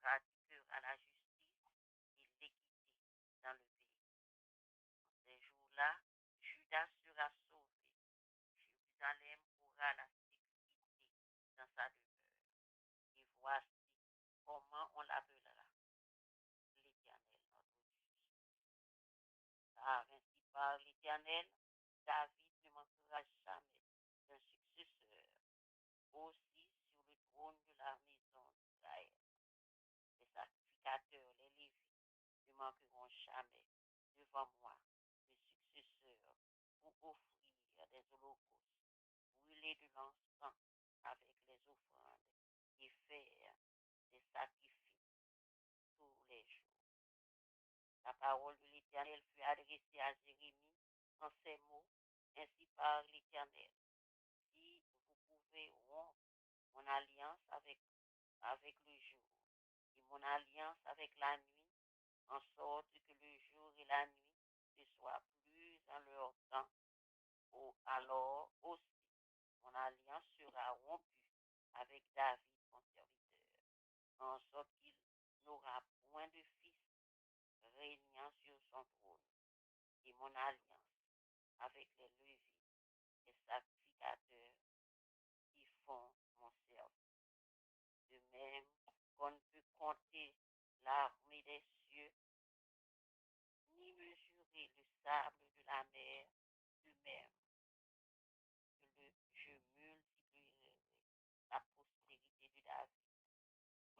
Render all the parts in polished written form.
traducteur à la justice et l'équité dans le pays. Ces jours-là, Judas sera sauvé. Jérusalem aura la sécurité dans sa demeure. Et voici comment on l'appellera, l'Éternel notre Dieu. Car ainsi par l'Éternel, David ne manquera jamais d'un successeur, aussi sur le trône de la maison d'Israël. Les sacrificateurs, les Lévites, ne manqueront jamais devant moi de successeurs pour offrir des holocaustes, brûler de l'encens avec les offrandes et faire des sacrifices tous les jours. La parole de l'Éternel fut adressée à Jérémie en ces mots, ainsi par l'Éternel. Si vous pouvez rompre mon alliance avec le jour et mon alliance avec la nuit, en sorte que le jour et la nuit ne soient plus en leur temps, alors aussi mon alliance sera rompue avec David, mon serviteur, en sorte qu'il n'aura point de fils régnant sur son trône, et mon alliance avec les Lévites, les sacrificateurs qui font mon service. De même qu'on ne peut compter l'armée des cieux, ni mesurer le sable de la mer, de même je multiplierai la postérité de David,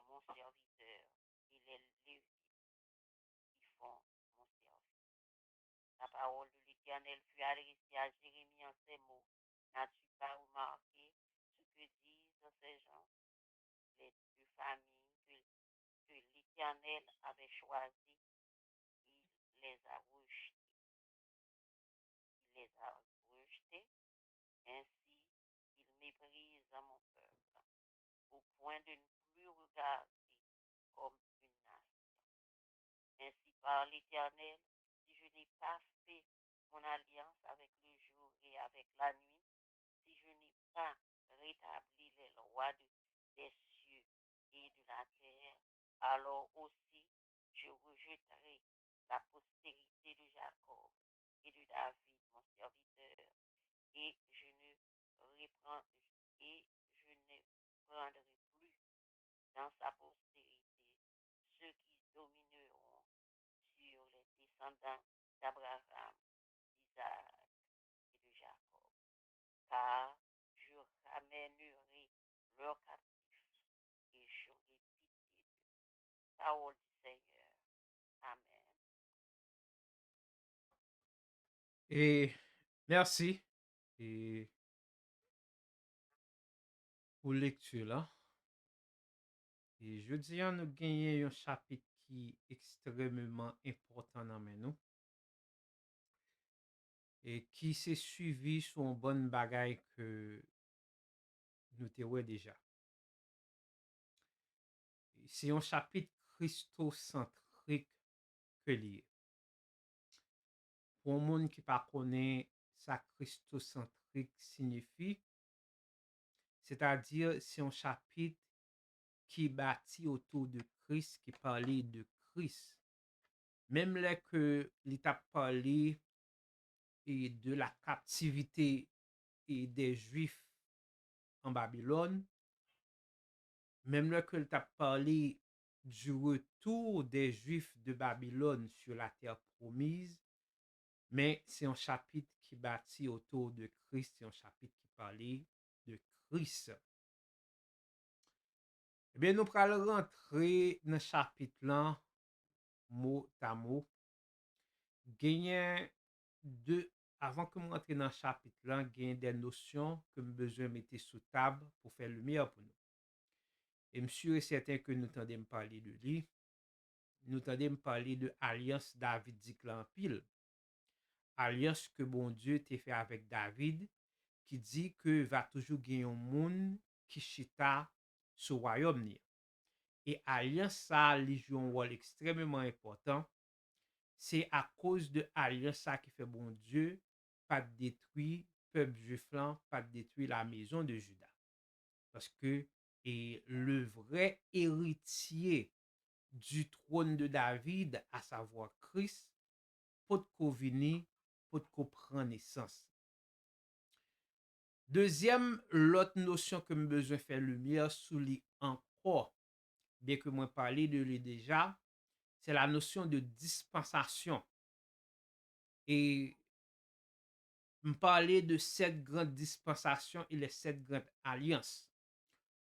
mon serviteur, et les Lévites qui font mon service. La parole de l'Éternel fut adressée à Jérémie en ces mots. N'as-tu pas remarqué ce que disent ces gens, les deux familles que l'Éternel avait choisies? Il les a rejetées. Il les a rejetées. Ainsi, il méprise mon peuple, au point de ne plus regarder comme une nation. Ainsi par l'Éternel, si je n'ai pas fait mon alliance avec le jour et avec la nuit, si je n'ai pas rétabli les lois des cieux et de la terre, alors aussi je rejetterai la postérité de Jacob et de David, mon serviteur, et reprends, et je ne prendrai plus dans sa postérité ceux qui domineront sur les descendants d'Abraham, d'Isaac et de Jacob, car je ramènerai leurs captifs et j'aurai pitié d'eux. Parole du Seigneur. Amen. Et merci et pour lecture là. Et je dis, nous gagnons un chapitre qui est extrêmement important dans nous et qui s'est suivi sur une bonne bagaille que nous t'avons déjà. C'est un chapitre christocentrique que lié. Pour un monde qui ne connaît pas ça christocentrique signifie, c'est-à-dire c'est un chapitre qui est bâti autour de Christ, qui parlait de Christ. Même là que l'État parlé et de la captivité et des Juifs en Babylone, même là que l'État parlé du retour des Juifs de Babylone sur la terre promise, mais c'est un chapitre qui bâti autour de Christ, c'est un chapitre qui parlait de Christ. Eh bien, nous allons rentrer dans le chapitre là, mot à mot. Gagner deux, avant que je rentre dans le chapitre là, gagner des notions que nous besoin mettre sous table pour faire lumière pour nous. Et monsieur est certain que nous tendons parler de lui. Nous tendons parler de alliance David dit en pile. Alliance que bon Dieu t'a fait avec David, qui dit que va toujours gagner un monde qui chita sur royaume. Et alliance ça, il joue un rôle extrêmement important. C'est à cause de alliance ça qui fait bon Dieu pas détruire peuple juif là, pas détruire la maison de Juda. Parce que et le vrai héritier du trône de David, à savoir Christ, pot ko vini, pot ko pran naissance. Deuxième, l'autre notion que me besoin faire lumière sous li encore, bien que moi parler de lui déjà, c'est la notion de dispensation. Et me parler de cette grande dispensation et les sept grandes alliances.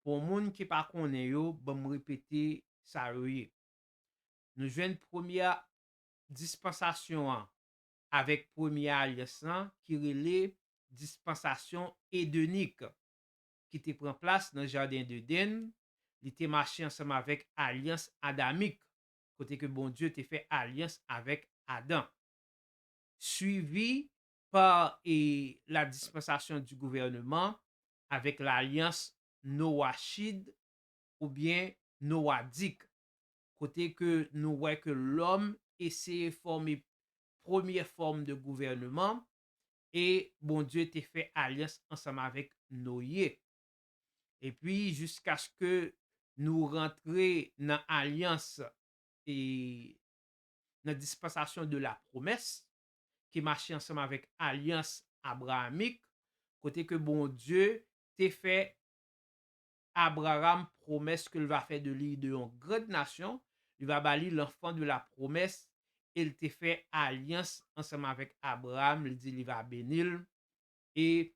Pour moun qui pas connaît yo, bon me répéter ça yoye. Nous jouons première dispensation avec première alliance qui relève dispensation édenique qui te prend place dans le jardin d'Éden. Il te marché ensemble avec alliance adamique, côté que bon Dieu te fait alliance avec Adam. Suivi par la dispensation du gouvernement avec l'alliance noachide ou bien noadique, côté que nous voyons que l'homme essaie de former première forme de gouvernement et bon Dieu te fait alliance ensemble avec Noé. Et puis jusqu'à ce que nous rentrions dans l'alliance et dans la dispensation de la promesse qui marchait ensemble avec alliance abrahamique, côté que bon Dieu te fait Abraham promesse qu'il va faire de lui de une grande nation, il va bâlir l'enfant de la promesse, il te fait alliance ensemble avec Abraham, il dit il va bénir et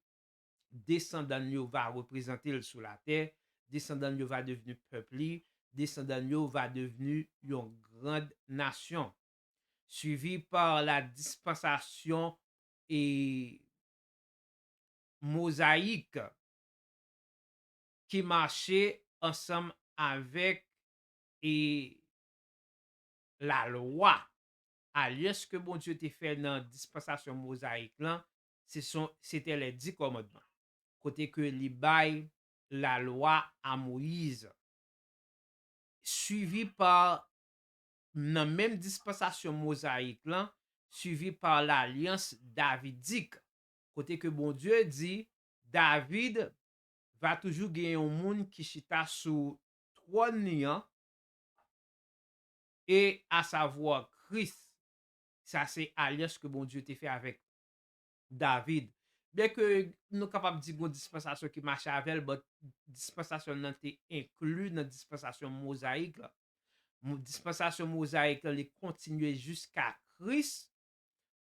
descendant yo va représenter sur la terre, descendant yo va devenir peuple, descendant yo va devenir une grande nation, suivi par la dispensation et mosaïque qui marchait ensemble avec et la loi. Alliance que bon Dieu te fait dans la dispensation mosaïque là, c'était les 10 commandements. Côté que li bail la loi à Moïse. Suivi par dans même dispensation mosaïque là, suivi par l'alliance davidique. Côté que bon Dieu dit David va toujours gagner un monde qui chita sous trône et à savoir Christ. Ça c'est alliance que bon Dieu te fait avec David. Bien que nous sommes capables de dire une dispensation qui marche avec, mais dispensation nan te inclus dans la dispensation mosaïque. La dispensation mosaïque elle continue jusqu'à Christ,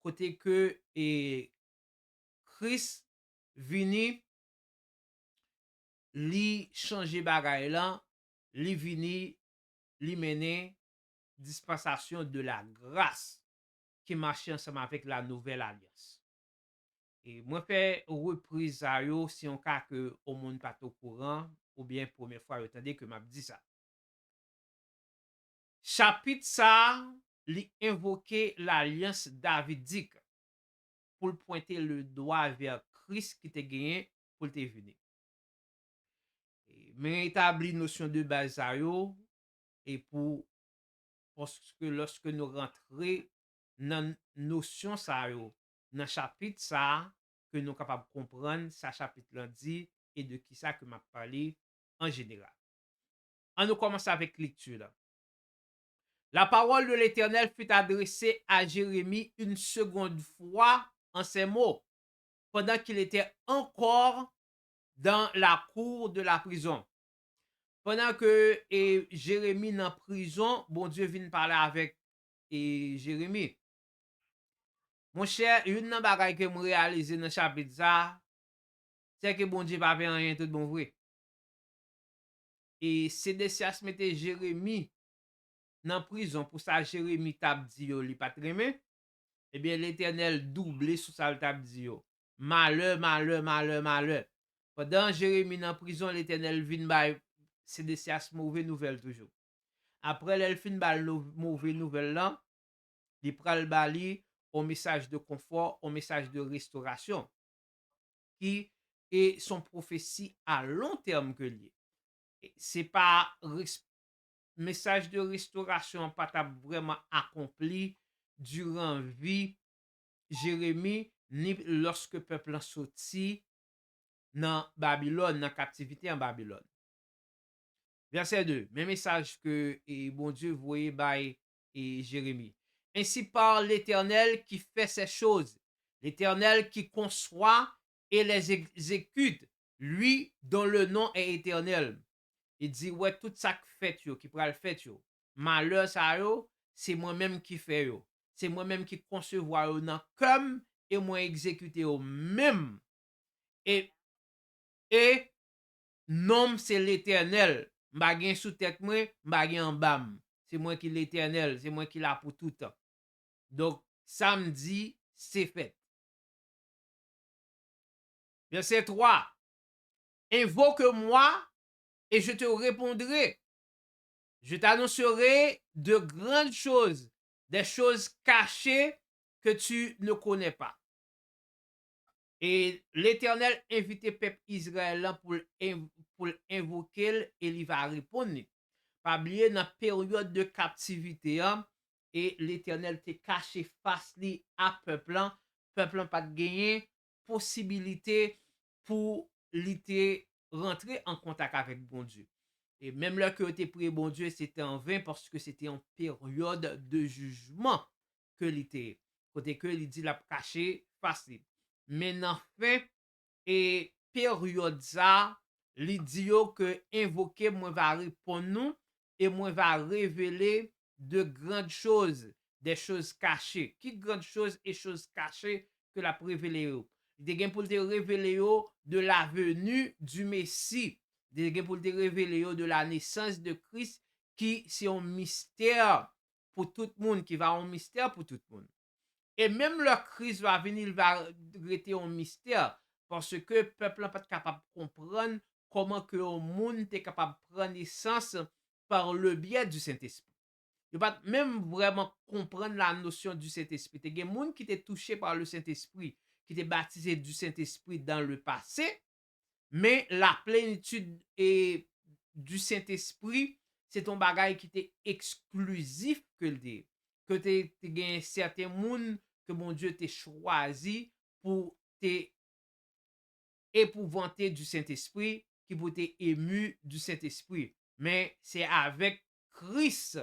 côté que Christ vini li changer bagay là, li vini li mener dispensation de la grâce qui marche ensemble avec la nouvelle alliance. Et moi fais reprise à yo si on cas que au monde pas au courant ou bien première fois vous entendez que m'a dit ça. Chapitre ça li invoquer l'alliance davidique pour pointer le doigt vers Christ qui te gagné pour te venir. Mais établi notion de base à yo et pour parce que lorsque nous rentrons dans notion ça yo, dans chapitre ça que nous capable de comprendre ça chapitre lundi et de qui ça que m'a parlé en général. On nous commence avec lecture. La parole de l'Éternel fut adressée à Jérémie une seconde fois en ces mots, pendant qu'il était encore dans la cour de la prison. Pendant que Jérémie dans la prison, bon Dieu vient parler avec Jérémie. Mon cher, une nan bagay que je réalise dans le chapitre ça, c'est que bon Dieu pas fait rien tout bon vrai. Et Sédécias mette Jérémie dans prison pour ça Jérémie tap di yo li pas tremé. Eh bien l'Éternel doublé sous ça tap di yo. Malheur, malheur, malheur, malheur. Pendant Jérémie dans prison, l'Éternel vinn bay Sédécias mauvaise nouvelle toujours. Après l'el fin bay mauvaise nouvelle là, li pral bali au message de confort, au message de restauration qui est son prophétie à long terme que lié. C'est pas message de restauration pas vraiment accompli durant vie Jérémie ni lorsque peuple sorti dans Babylone, dans captivité en Babylone. Verset 2, même message que bon Dieu voyait by Jérémie. Ainsi parle l'Éternel qui fait ces choses, l'Éternel qui conçoit et les exécute, lui dont le nom est éternel. Il dit, ouais, tout ça qui fait yo, qui pral fait yo, malheur ça yo, c'est moi-même qui fait yo. C'est moi-même qui concevoir yo nan comme et moi exécuter yo même. Et, et nom c'est l'Éternel. M'a gen sous tête moi, m'a gen en bam. C'est moi qui l'Éternel, c'est moi qui l'a pour tout temps. Donc, samedi, c'est fait. Verset 3. Invoque-moi et je te répondrai. Je t'annoncerai de grandes choses, des choses cachées que tu ne connais pas. Et l'Éternel invitait peuple Israël pour invoquer et il va répondre. Pas oublier dans la période de captivité, et l'Éternel te caché face li à peuple pas de gagner possibilité pour l'été rentrer en contact avec bon Dieu. Et même là que tu prié bon Dieu, c'était en vain parce que c'était en période de jugement que l'été. Côté que il dit la caché facile. Mais en fait, et période ça, il dit que invoquer moi va répondre nous et moi va révéler de grandes choses, des choses cachées. Qui grandes choses et choses cachées que la révélé. Il dit pour te révéler de la venue du Messie. Il dit pour te révéler de la naissance de Christ qui c'est un mystère pour tout le monde, qui va un mystère pour tout le monde. Et même le Christ va venir, il va rester un mystère parce que le peuple n'est pas capable de comprendre comment que le monde est capable de prendre naissance par le biais du Saint-Esprit. Il va même vraiment comprendre la notion du Saint-Esprit. Il y a des gens qui étaient touchés par le Saint-Esprit, qui étaient baptisés du Saint-Esprit dans le passé, mais la plénitude du Saint-Esprit, c'est un bagage qui était exclusif que le dit. Que tu as certains gens que mon Dieu t'a choisi pour t'épouvanter du Saint-Esprit, qui pour ému du Saint-Esprit. Mais c'est avec Christ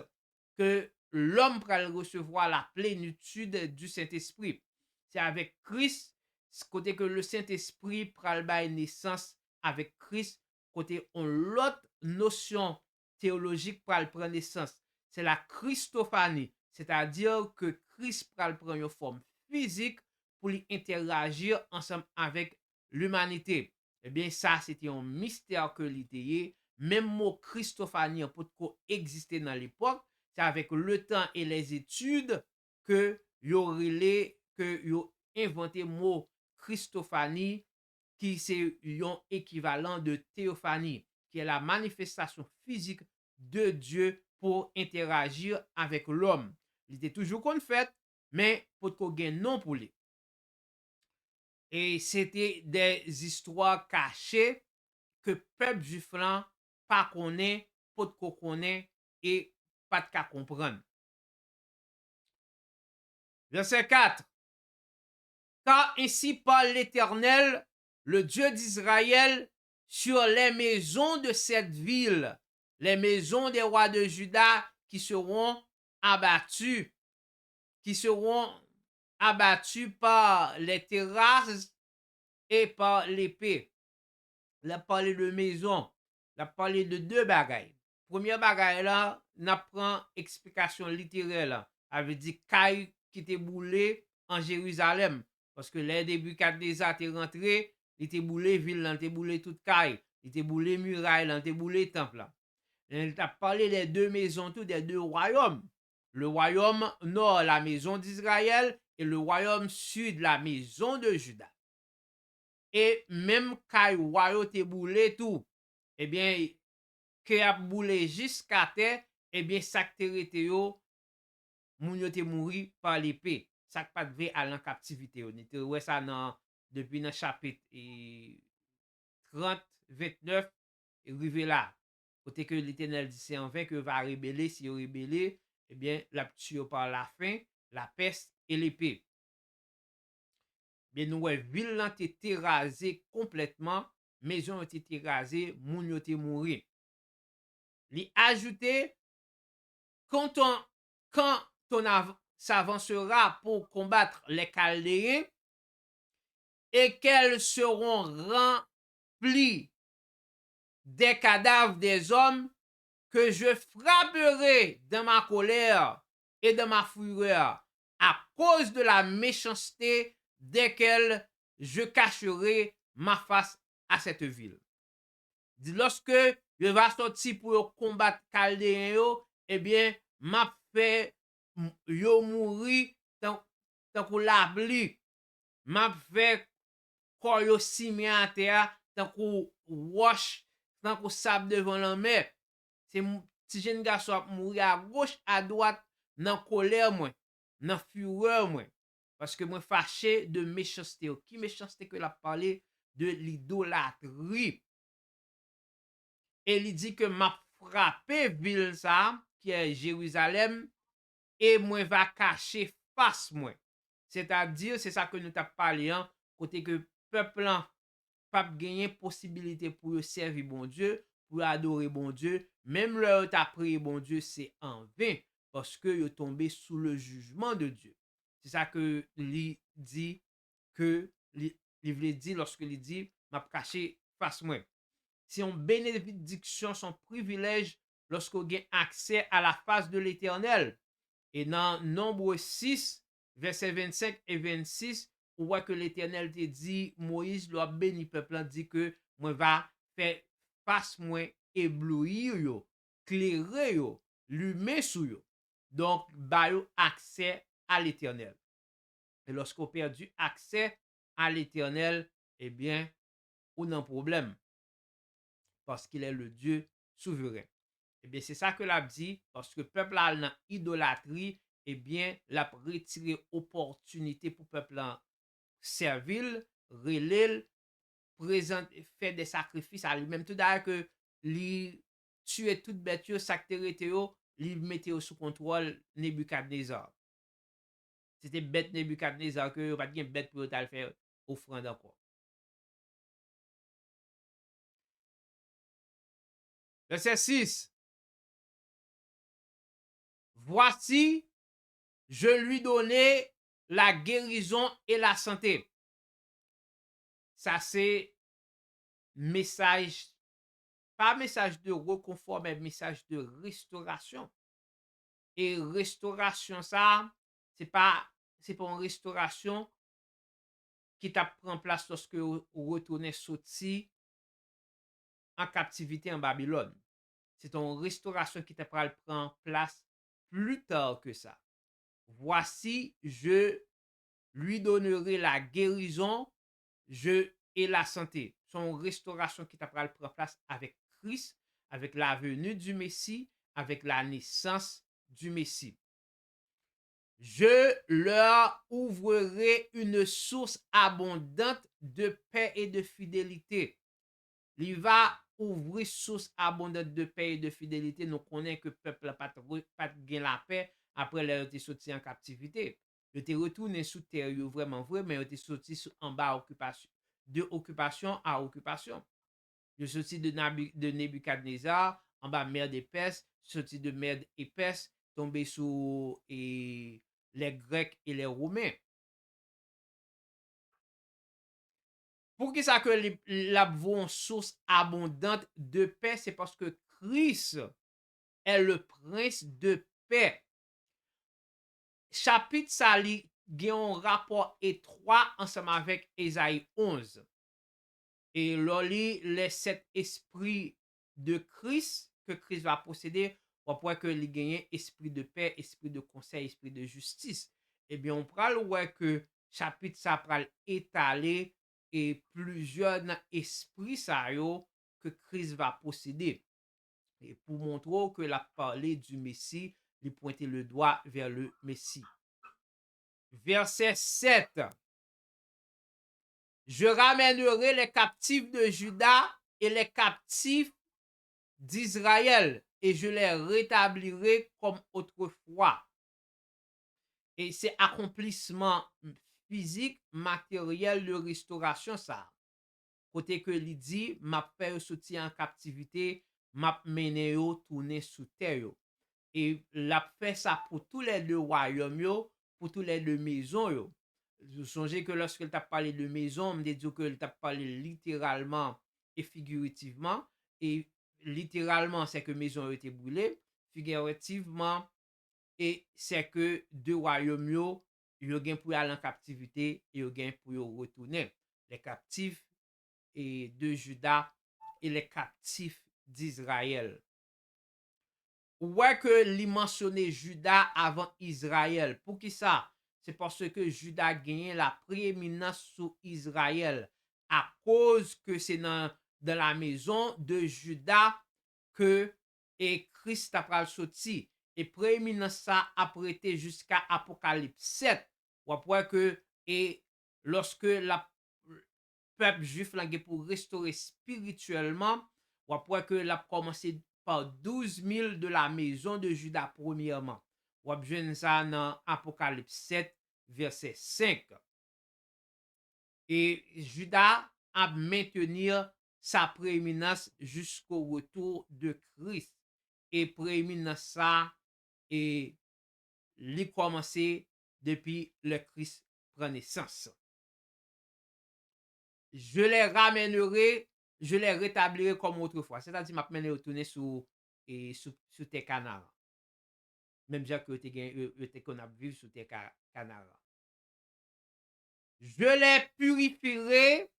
que l'homme pourra recevoir la plénitude du Saint-Esprit. C'est avec Christ, côté que le Saint-Esprit pourra bailler naissance avec Christ, côté on l'autre notion théologique pourra prendre naissance. C'est la Christophanie, c'est-à-dire que Christ pourra prendre une forme physique pour interagir ensemble avec l'humanité. Eh bien, ça, c'était un mystère que l'était. Même mot Christophanie peut exister dans l'époque. C'est avec le temps et les études que yo inventé mot Christophanie, qui c'est un équivalent de théophanie, qui est la manifestation physique de Dieu pour interagir avec l'homme. Il était toujours qu'on fait, mais pour qu'on gagne non pour lui. Et c'était des histoires cachées que peuple juif là pas connaît, pas de connaît et pas de qu'à comprendre. Verset 4. Car ainsi parle l'Éternel, le Dieu d'Israël, sur les maisons de cette ville, les maisons des rois de Juda qui seront abattues par les terrasses et par l'épée. Il a parlé de maison, il a parlé de deux bagailles. Première bagaille là, n'a prend explication littérale, avait dit caille qui était boulé en Jérusalem parce que les débuts quand des étaient rentré, il était boulé ville, il était boulé toute caille, il était boulé muraille, il était boulé temple là. Il a parlé des deux maisons tout des deux royaumes. Le royaume nord, la maison d'Israël, et le royaume sud, la maison de Juda. Et même quand royaume te boulé tout, eh bien, que a boulé jusqu'à terre, eh bien, ça te rete yo, moun yo te mouri par l'épée. Ça pas devait aller en captivité. On était ouais ça depuis dans chapitre 30, 29, et arrivé là. Côté que l'Éternel dit c'est en vain que va rébeller, si vous rébellez, eh bien, la tuer par la faim, la peste et l'épée. Bien, nous, ville a été rasée complètement, maison a été rasée, moun yo te mouri. Li ajouté, quand on s'avancera pour combattre les Chaldéens et qu'elles seront remplies des cadavres des hommes que je frapperai dans ma colère et dans ma fureur à cause de la méchanceté desquelles je cacherai ma face à cette ville. Dit lorsque je va sortir pour combattre Chaldéens yo, eh bien, m'a fait yo mourir tant qu'on l'abli, m'a fait corps yo simé à terre tant qu'on wash, tant qu'on sable devant la mer. C'est petit jeune garçon a mourir à gauche, à droite, dans colère moi, dans fureur moi. Parce que moi fâché de méchanceté. Qui méchanceté que l'a parlé de l'idolâtrie. Et il dit que m'a frappé ville ça, qui est Jérusalem, et moi va cacher face moi. C'est-à-dire, c'est ça que nous t'a parlé, hein, côté que peuple pas gagner possibilité pour servir bon Dieu, pour adorer bon Dieu, même leur t'a prié bon Dieu, c'est en vain, parce que yo tombé sous le jugement de Dieu. C'est ça que lui dit, que il veut dire lorsque il dit, m'a caché face moi. C'est une bénédiction, son privilège lorsqu'on a accès à la face de l'Éternel. Et dans Nombre 6, versets 25 et 26, on voit que l'Éternel te dit, Moïse l'a béni peuple, dit que moi va faire face moi éblouir yo, clairer yo, lumer sous yo. Donc, ba yo accès à l'Éternel. Et lorsqu'on perdu accès à l'Éternel, eh bien, on a un problème. Parce qu'il est le Dieu souverain. Eh bien, c'est ça que l'a dit, parce que peuple a dans idolâtrie, eh bien, l'a retiré opportunité pour peuple en servir, relève, présente, fait des sacrifices à lui-même. Tout d'ailleurs que lui tuer toute bête, sacré, lui mettait sous contrôle Nebuchadnezzar. C'était bête Nebuchadnezzar que pas de bête pour faire offrande encore. Verset 6. Voici, je lui donnais la guérison et la santé. Ça, c'est message, pas message de reconfort, mais message de restauration. Et restauration, ça, c'est pas une restauration qui t'a pris en place lorsque vous retournez sorti en captivité en Babylone. C'est une restauration qui t'a pris en place plus tard que ça. Voici, je lui donnerai la guérison et la santé. Son restauration qui t'a pris en place avec Christ, avec la venue du Messie, avec la naissance du Messie. Je leur ouvrirai une source abondante de paix et de fidélité. Il va ouvrir source abondante de paix et de fidélité. Nous connaissons que le peuple n'a pas gagné la paix après leur été sorti en captivité. Il était retourné sous terre, vraiment vrai, mais il était sorti en bas occupation, de occupation à occupation. Il est sorti de Nebuchadnezzar, en bas mer d'épaisse, sorti de mer épaisse, tombé sous les Grecs et les Romains. Pour qui ça que la une source abondante de paix, c'est parce que Christ est le prince de paix. Chapitre ça li a un rapport étroit ensemble avec Ésaïe 11. Et là, les 7 esprits de Christ que Christ va posséder, on pourrait que il gagne esprit de paix, esprit de conseil, esprit de justice. Eh bien, on parle ouais que chapitre ça pral étaler et plusieurs esprits ça yo que Christ va posséder. Et pour montrer que la parlé du Messie, il pointait le doigt vers le Messie. Verset 7. Je ramènerai les captifs de Juda et les captifs d'Israël et je les rétablirai comme autrefois. Et c'est accomplissement physique, matériel de restauration ça. Côté que il dit, m'a fait sortir en captivité, m'a mené yo tourner sous terre yo. Et l'a fait ça pour tous les deux royaumes yo, pour tous les deux maisons yo. Vous songez que lorsque t'a parlé de maison, on me dit que t'a parlé littéralement et figurativement. Et littéralement, c'est que maison a été brûlée. Figurativement, et c'est que deux royaumes yo, yo gen pour aller en captivité et yo gen pour yo retourner. Les captifs et de Juda et les captifs d'Israël. Ouais que li mentionné Juda avant Israël. Pour qui ça? C'est parce que Juda gagne la prééminence sur Israël à cause que c'est dans la maison de Juda que et Christ a pral sorti. Et prééminence ça a prêté jusqu'à Apocalypse 7. Ou après que et lorsque la peuple juif là pour restaurer spirituellement, ou après que l'a commencé par 12 000 de la maison de Juda premièrement. Ou bien ça dans Apocalypse 7, verset 5. Et Juda a maintenir sa prééminence jusqu'au retour de Christ. Et prééminence ça, et li commencé depuis le Christ prend naissance. Je les ramènerai, je les rétablirai comme autrefois. C'est-à-dire, m'a mené retourner sous tes canards. Même si que te qu'on a vivre sous tes canards. Je les purifierai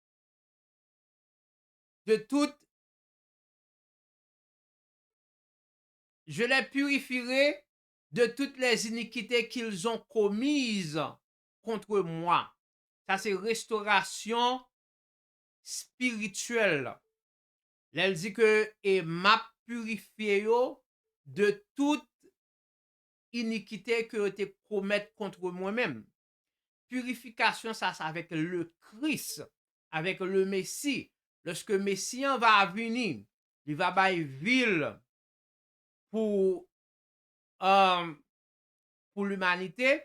de toutes. Je les purifierai de toutes les iniquités qu'ils ont commises contre moi. Ça, c'est restauration spirituelle. Elle dit que et m'a purifié de toute iniquité que te commettent contre moi-même. Purification, ça, c'est avec le Christ, avec le Messie. Lorsque le Messie va venir, il va bailler ville pour l'humanité,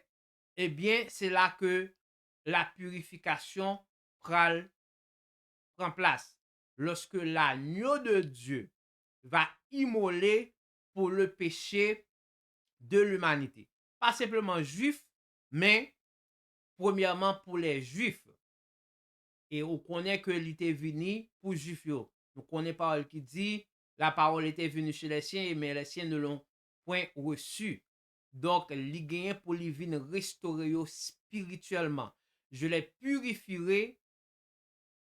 eh bien, c'est là que la purification prend place. Lorsque l'agneau de Dieu va immoler pour le péché de l'humanité. Pas simplement juif, mais premièrement pour les juifs. Et on connaît que l'été venu pour juifs. Nous connaissons parole qui dit la parole était venue chez les siens, mais les siens ne l'ont point reçu. Donc, li gagne pour les venir restaurer spirituellement. Je les purifierai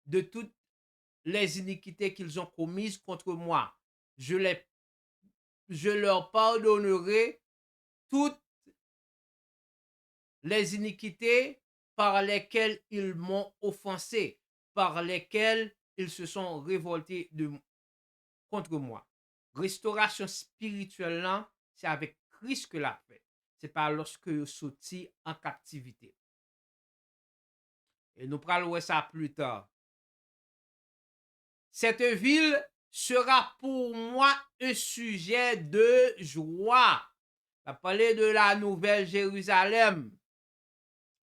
de toutes les iniquités qu'ils ont commises contre moi. Je leur pardonnerai toutes les iniquités par lesquelles ils m'ont offensé, par lesquelles ils se sont révoltés contre moi. Restauration spirituelle, c'est avec Christ que l'a fait. C'est pas lorsque vous sorti en captivité. Et nous parlerons ça plus tard. Cette ville sera pour moi un sujet de joie. On a parlé de la nouvelle Jérusalem.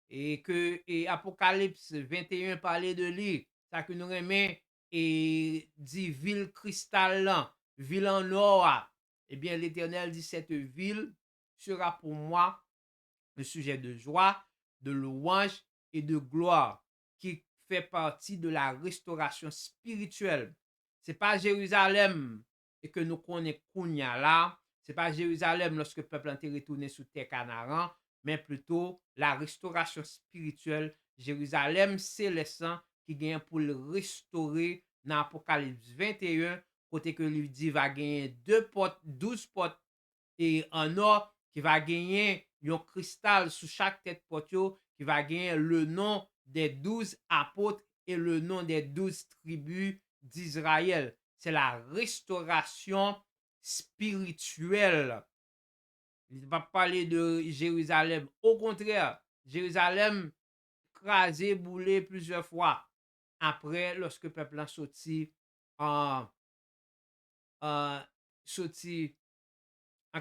Et que Apocalypse 21 parlait de lui. Ça que nous remet et dit ville cristal, ville en or. Eh bien, l'Éternel dit cette ville sera pour moi un sujet de joie, de louange et de gloire qui fait partie de la restauration spirituelle. C'est pas Jérusalem et que nous connaissons Kounia là. C'est pas Jérusalem lorsque le peuple est retourné sous terre Canaan, mais plutôt la restauration spirituelle. Jérusalem céleste qui gagne pour le restaurer dans Apocalypse 21, côté que lui dit va gagner 12 portes et en or qui va gagner un cristal sous chaque tête porte qui va gagner le nom des 12 apôtres et le nom des 12 tribus d'Israël. C'est la restauration spirituelle. Il ne va pas parler de Jérusalem. Au contraire, Jérusalem crasé, boulé plusieurs fois. Après, lorsque le peuple a sorti en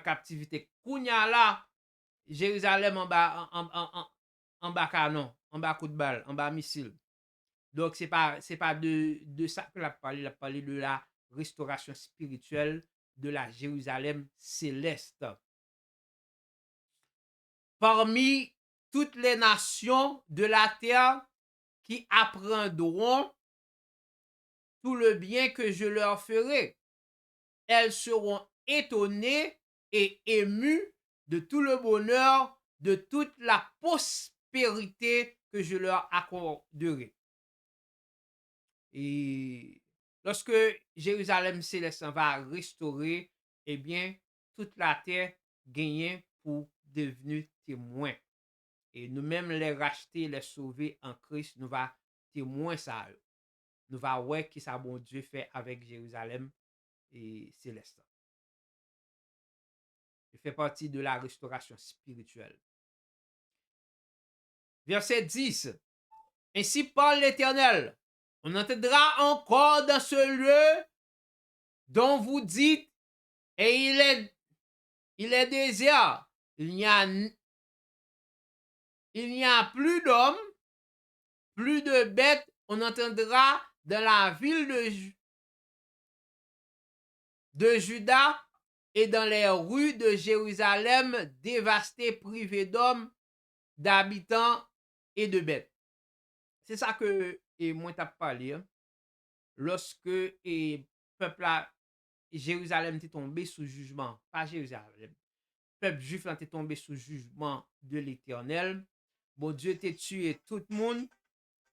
captivité. Kounya là, Jérusalem en bas canon, en bas coup de balle, en bas missile. Donc c'est pas de ça que la parlé de la restauration spirituelle de la Jérusalem céleste. Parmi toutes les nations de la terre qui apprendront tout le bien que je leur ferai, elles seront étonnées et émues de tout le bonheur, de toute la prospérité que je leur accorderai. Et lorsque Jérusalem céleste va restaurer, eh bien, toute la terre gagne pour devenir témoin. Et nous-mêmes, les racheter, les sauver en Christ, nous va témoin ça. Nous va voir qui ça bon Dieu fait avec Jérusalem et céleste. Il fait partie de la restauration spirituelle. Verset 10. Ainsi parle l'Éternel. On entendra encore dans ce lieu dont vous dites, et il est désert. Il n'y a plus d'hommes, plus de bêtes. On entendra dans la ville de Juda et dans les rues de Jérusalem dévastées, privées d'hommes, d'habitants et de bêtes. C'est ça que moi t'ai parlé. Lorsque peuple là, Jérusalem est tombé sous jugement, pas Jérusalem, peuple juif là est tombé sous jugement de l'Éternel. Bon Dieu t'a tué tout le monde.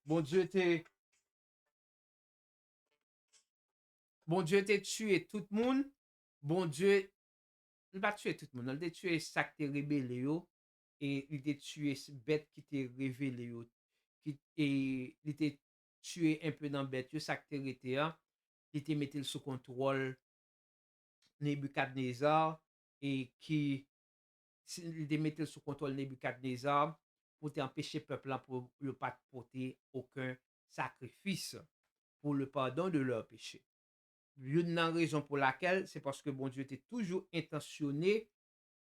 Bon Dieu t'a tué tout le monde. Bon Dieu, il va tuer tout le monde. Il a tué ça qui t'a rébellé et il t'a tué bête qui t'a révélé et il t'a tué un peu dans bête ça qui t'a arrêté. Il t'a mis sous contrôle Nebuchadnezzar et qui il t'a mis sous contrôle Nebuchadnezzar pour t'empêcher le peuple pour ne pas porter aucun sacrifice pour le pardon de leurs péchés. Une raison pour laquelle, c'est parce que bon Dieu était toujours intentionné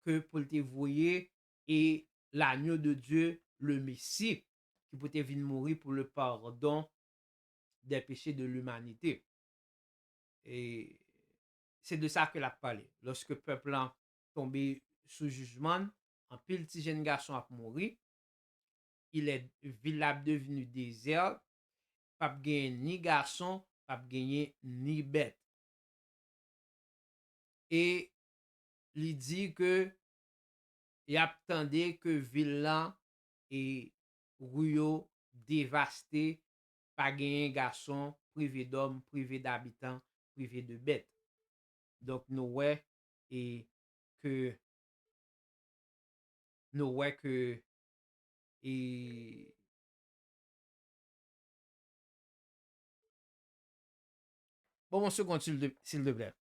que pour te voyer et l'agneau de Dieu, le Messie, qui peut venir mourir pour le pardon des péchés de l'humanité. Et c'est de ça que l'a parlé. Lorsque le peuple a tombé sous jugement, un petit jeune garçon a mouru, il est ville devenu désert, pas gagné ni garçon, pas gagné ni bête. Et il dit que il attendait que ville et rue dévasté, pas gagné garçon, privé d'hommes, privé d'habitants, privé de bêtes. Donc nous ouais et que et bon mon second s'il te plaît.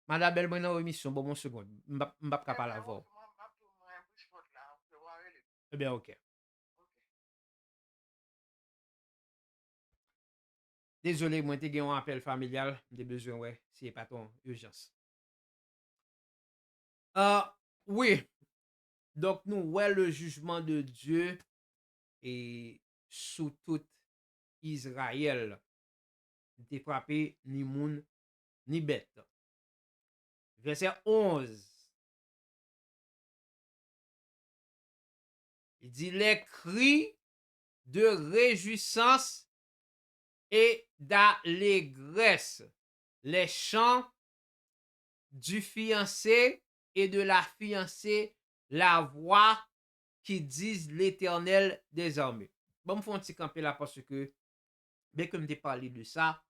Madame Belle moi dans émission bon mon second. M'pa capable avoir. Eh bien OK. Désolé, moi t'ai un appel familial, des besoins ouais, c'est pas ton urgence. Oui, donc nous ouais le jugement de Dieu et sous tout Israël. T'es frappé ni moun ni bête. Verset 11. Il dit les cris de réjouissance et d'allégresse, les chants du fiancé et de la fiancée, la voix qui disent l'Éternel des armées. Bon, me font un petit camper là parce que, bien que je parlé de ça,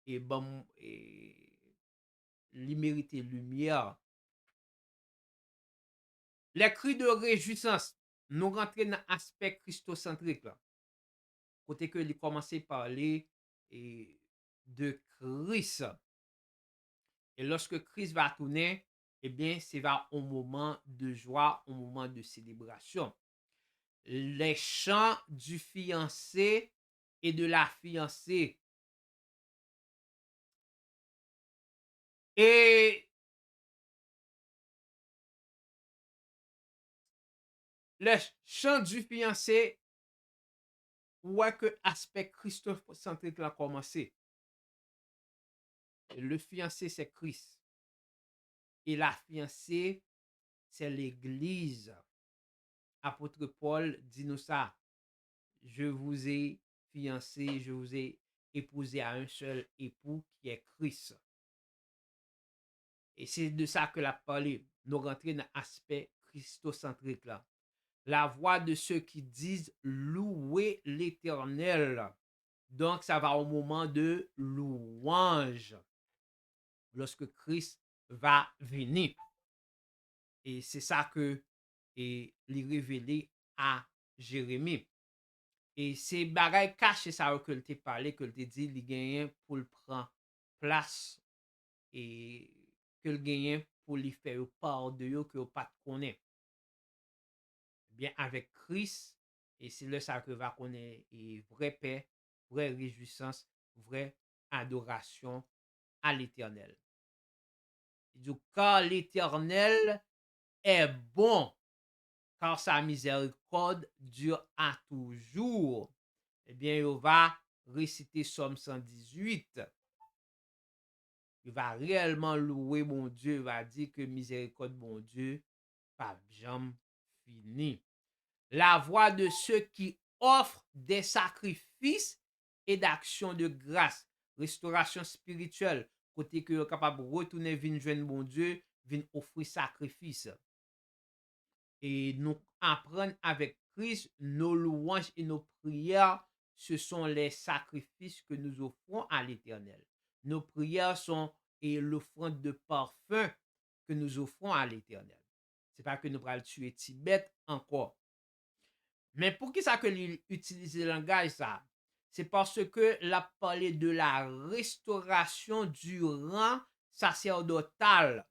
et bon, il mérite lumière. Les cris de réjouissance, nous rentrons dans l'aspect christocentrique là. Côté que il commençait à parler de Christ. Et lorsque Christ va tourner, eh bien, c'est va un moment de joie, un moment de célébration. Les chants du fiancé et de la fiancée. Et les chants du fiancé ouais que aspect christocentrique là commencé. Le fiancé, c'est Christ. Et la fiancée, c'est l'Église. Apôtre Paul dit nous ça. Je vous ai fiancé, je vous ai épousé à un seul époux qui est Christ. Et c'est de ça que la parlé. Nous rentrons dans l'aspect christocentrique là. La voix de ceux qui disent louer l'Éternel. Donc, ça va au moment de louange. Lorsque Christ va venir. Et c'est ça que il révélé à Jérémie. Et c'est bagay caché ça que te parlé, que te dit, il gagne pour le prendre place et que le gagne pour lui faire part de yo que pas connaît. Bien avec Christ, et c'est là ça que va connaître vraie paix, vraie réjouissance, vraie adoration à l'Éternel. Donc, car l'Éternel est bon, car sa miséricorde dure à toujours. Eh bien, on va réciter Somme 118. Il va réellement louer mon Dieu, il va dire que miséricorde mon Dieu, pas jamais fini. La voix de ceux qui offrent des sacrifices et d'actions de grâce, restauration spirituelle, côté que vous êtes capable de retourner vin joindre mon Dieu, vin offrir sacrifice. Et nous apprendre avec Christ, nos louanges et nos prières, ce sont les sacrifices que nous offrons à l'Éternel. Nos prières sont l'offrande de parfum que nous offrons à l'Éternel. C'est pas que nous allons tuer Tibet encore. Mais pour qui ça que utilise le langage ça? C'est parce que la parlé de la restauration du rang sacerdotal.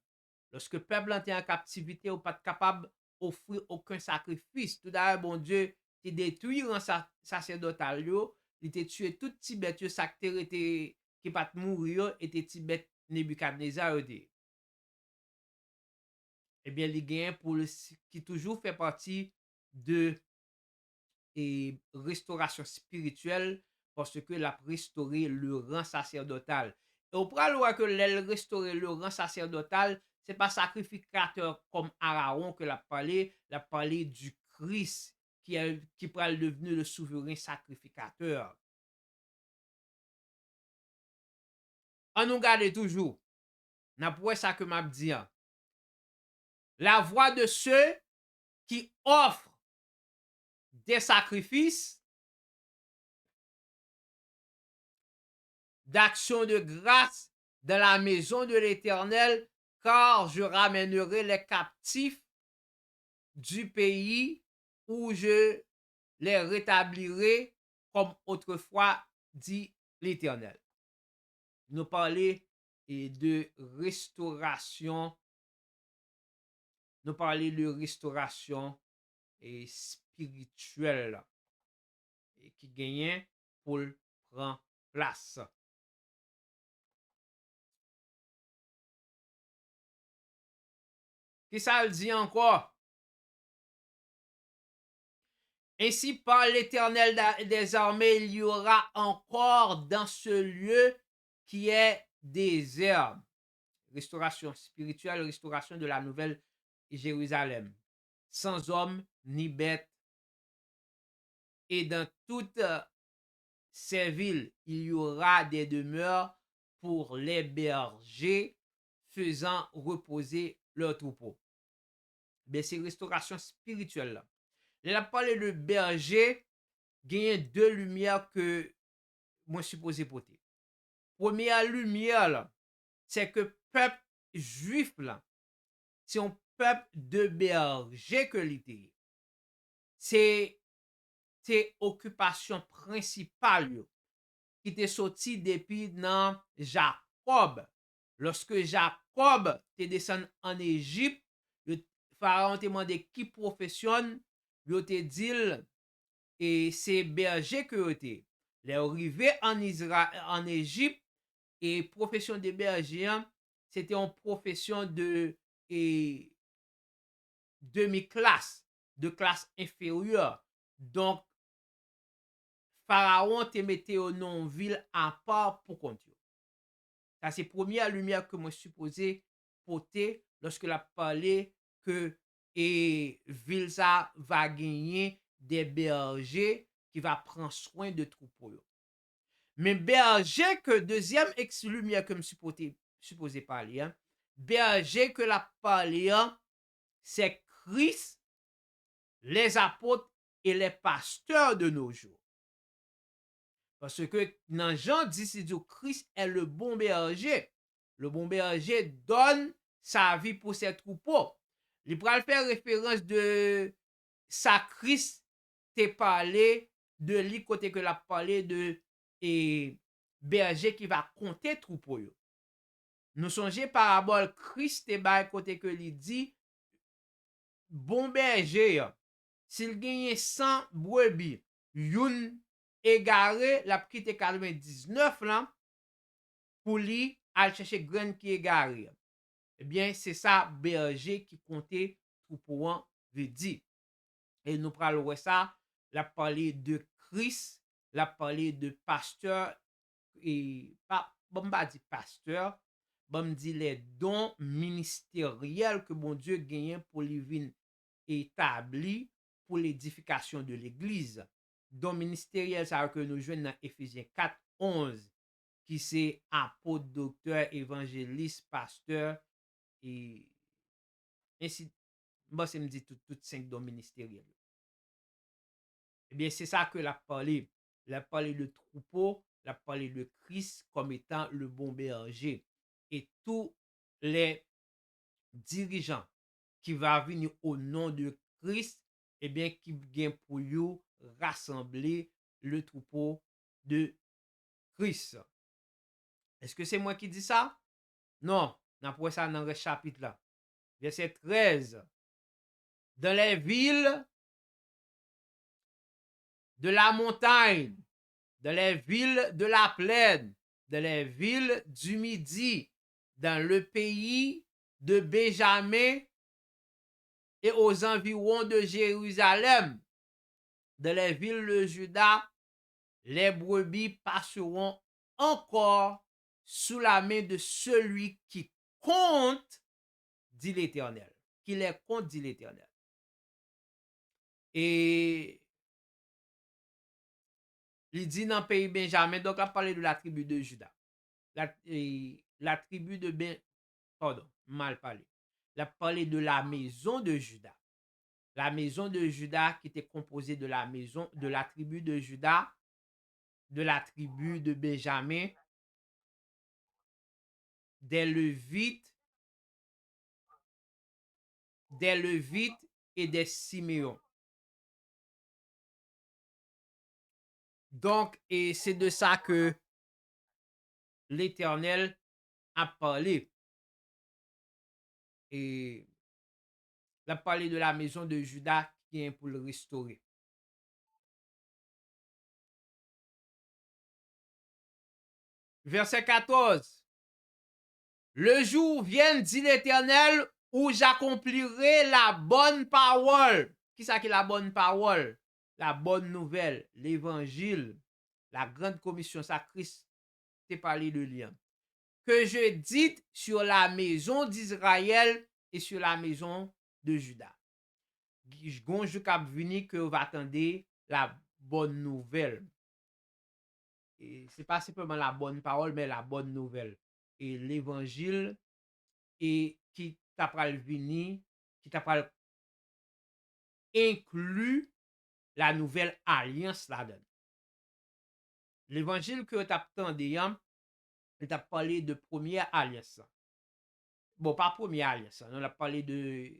Lorsque le peuple était en captivité, ou pas capable d'offrir aucun sacrifice. Tout d'abord, bon Dieu, il détruit le rang sacerdotal, il a tué tout Tibet, ça qui pas mourir, était Tibet Nebuchadnezzar. Eh bien, il gagne pour qui toujours fait partie de et restauration spirituelle parce que l'a restauré le rang sacerdotal. Et on pourra voir que l'elle restaurer le rang sacerdotal, c'est pas sacrificateur comme Aaron que l'a parlé du Christ qui pourra devenir le souverain sacrificateur. On nous garde toujours. N'a pas ça que m'a dit. La voix de ceux qui offrent des sacrifices d'action de grâce dans la maison de l'Éternel, car je ramènerai les captifs du pays où je les rétablirai comme autrefois, dit l'Éternel. Nous parlons de restauration, spirituelle qui gagne pour prendre place. Qui ça le dit encore? Ainsi par l'Éternel des armées, il y aura encore dans ce lieu qui est désert. Restauration spirituelle, restauration de la nouvelle Jérusalem. Sans homme ni bête. Et dans toutes ces villes, il y aura des demeures pour les bergers, faisant reposer leurs troupeaux. Ben, c'est restauration spirituelle là. Il a parlé de berger, il y a deux lumières que moi supposé porter. Première lumière là, c'est que peuple juif là, c'est un peuple de berger que l'était. C'est occupation principale yo, qui était sorti depuis dans Jacob. Lorsque Jacob te descend en Égypte, le pharaon te demandé qui professionne, yo te dit et c'est berger que était. Les arrivés en Israël, en Égypte, et profession de berger, c'était une profession de demi-classe, de classe inférieure. Donc, Pharaon te mette au non ville à part pour compte. Ça, c'est première lumière que moi supposé porter lorsque la parlé que ville ça va gagner des bergers qui va prendre soin de troupeaux. Mais berger que deuxième lumière que me supposé parler, hein, berger que la parlé, hein, c'est Christ, les apôtres et les pasteurs de nos jours. Parce que dans Jean 10, il dit Christ est le bon berger. Le bon berger donne sa vie pour ses troupeaux. Il pourra faire référence de sa Christ te parlé de lui côté que l'a parlé de berger qui va compter troupeau. Nous songeons parabole Christ te bail côté que lui dit bon berger s'il gagne 100 brebis, youn égaré, la quitté 99 là pour lui aller chercher graine qui égaré. Eh bien, c'est ça berger qui comptait troupeau veut dire. Et nous parlons ça, la parler de Christ, la parler de pasteur et pas bon pas dit pasteur, bon dit les dons ministériels que bon Dieu gagne pour les vins établi pour l'édification de l'église. Don ministériel, ça que nous jouons dans Ephésiens 4, 11, qui c'est apôtre, docteur, évangéliste, pasteur, et ainsi, moi, c'est me dit tout 5 dons ministériels. Eh bien, c'est ça que la parlé. La parlé de troupeau, la parlé de Christ comme étant le bon berger. Et tous les dirigeants qui va venir au nom de Christ, eh bien, qui vient pour you rassembler le troupeau de Christ. Est-ce que c'est moi qui dis ça? Non, on ça dans le chapitre là. Verset 13. Dans les villes de la montagne, dans les villes de la plaine, dans les villes du Midi, dans le pays de Benjamin et aux environs de Jérusalem, dans les villes de Juda, les brebis passeront encore sous la main de celui qui compte, dit l'Éternel. Qui les compte, dit l'Éternel. Et il dit dans le pays Benjamin, donc on a parlé de la tribu de Juda. La tribu de pardon, mal parlé. Il a parlé de la maison de Juda. La maison de Juda qui était composée de la maison, de la tribu de Juda, de la tribu de Benjamin, des Lévites et des Siméons. Donc, et c'est de ça que l'Éternel a parlé. Et il a parlé de la maison de Juda qui vient pour le restaurer. Verset 14. Le jour vient, dit l'Éternel, où j'accomplirai la bonne parole. Qui ça qui est la bonne parole? La bonne nouvelle, l'évangile, la grande commission, ça Christ t'est parlé de lien. Que je dis sur la maison d'Israël et sur la maison de Juda. Gonjou kap vini que vous attendez la bonne nouvelle. Et c'est pas simplement la bonne parole, mais la bonne nouvelle. Et l'évangile et qui t'a pral vini, qui t'a pral inclut la nouvelle alliance là-dedans. L'évangile que t'as entendu, il t'a parlé de première alliance. Bon, pas première alliance, on a parlé de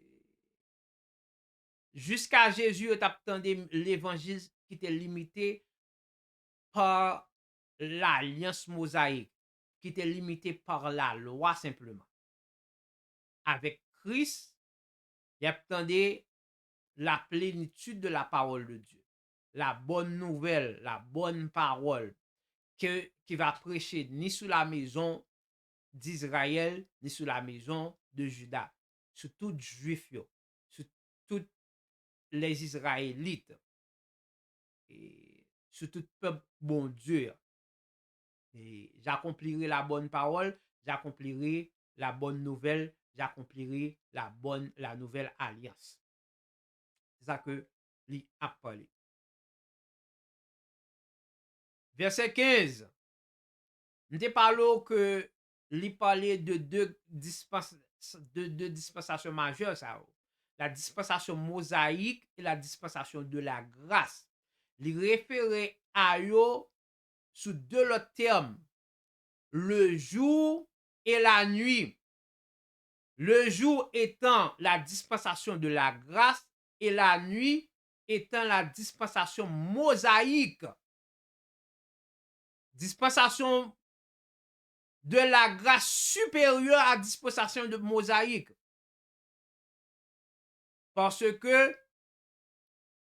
jusqu'à Jésus, t'as entendu l'évangile qui était limité par l'alliance mosaïque, qui était limité par la loi simplement. Avec Christ, il attendait la plénitude de la parole de Dieu. La bonne nouvelle, la bonne parole qui va prêcher ni sous la maison d'Israël, ni sous la maison de Juda, sur tout juif, sur tous les Israélites. Et sur tout peuple bon Dieu. Et j'accomplirai la bonne parole, j'accomplirai la bonne nouvelle, j'accomplirai la nouvelle alliance. C'est ça que lui a parlé. Verset 15. Nous te parlons que lui parlait de deux dispensations majeures, ça. La dispensation mosaïque et la dispensation de la grâce. Il référait à eux sous deux autres termes. Le jour et la nuit. Le jour étant la dispensation de la grâce et la nuit étant la dispensation mosaïque. Dispensation de la grâce supérieure à dispensation de mosaïque. Parce que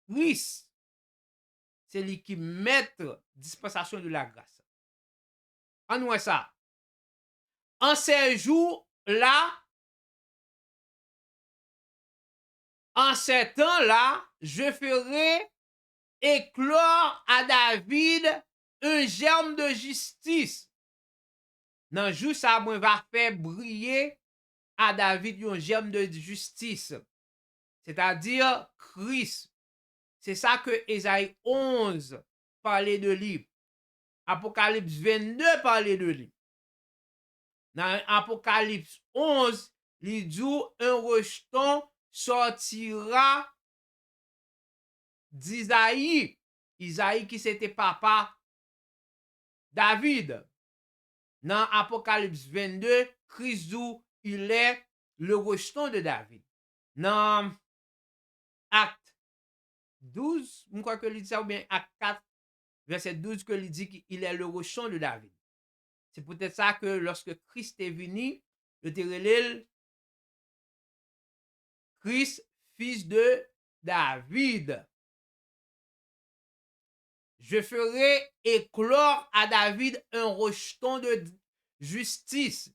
Christ, c'est lui qui met dispensation de la grâce. En nous ça. En ces jours-là, en ces temps-là, je ferai éclore à David un germe de justice. Dans jour ça, moi va faire briller à David un germe de justice. C'est-à-dire Christ. C'est ça que Ésaïe 11 parlait de lui. Apocalypse 22 parlait de lui. Dans Apocalypse 11, il dit un rejeton sortira d'Isaïe. Isaïe qui c'était papa David. Dans Apocalypse 22, Christ dit il est le rejeton de David. Dans Acte 12, je crois que il dit ça, ou bien Acte 4, verset 12, que il dit qu'il est le rejeton de David. C'est peut-être ça que lorsque Christ est venu, le terrelil Christ, fils de David. Je ferai éclore à David un rejeton de justice.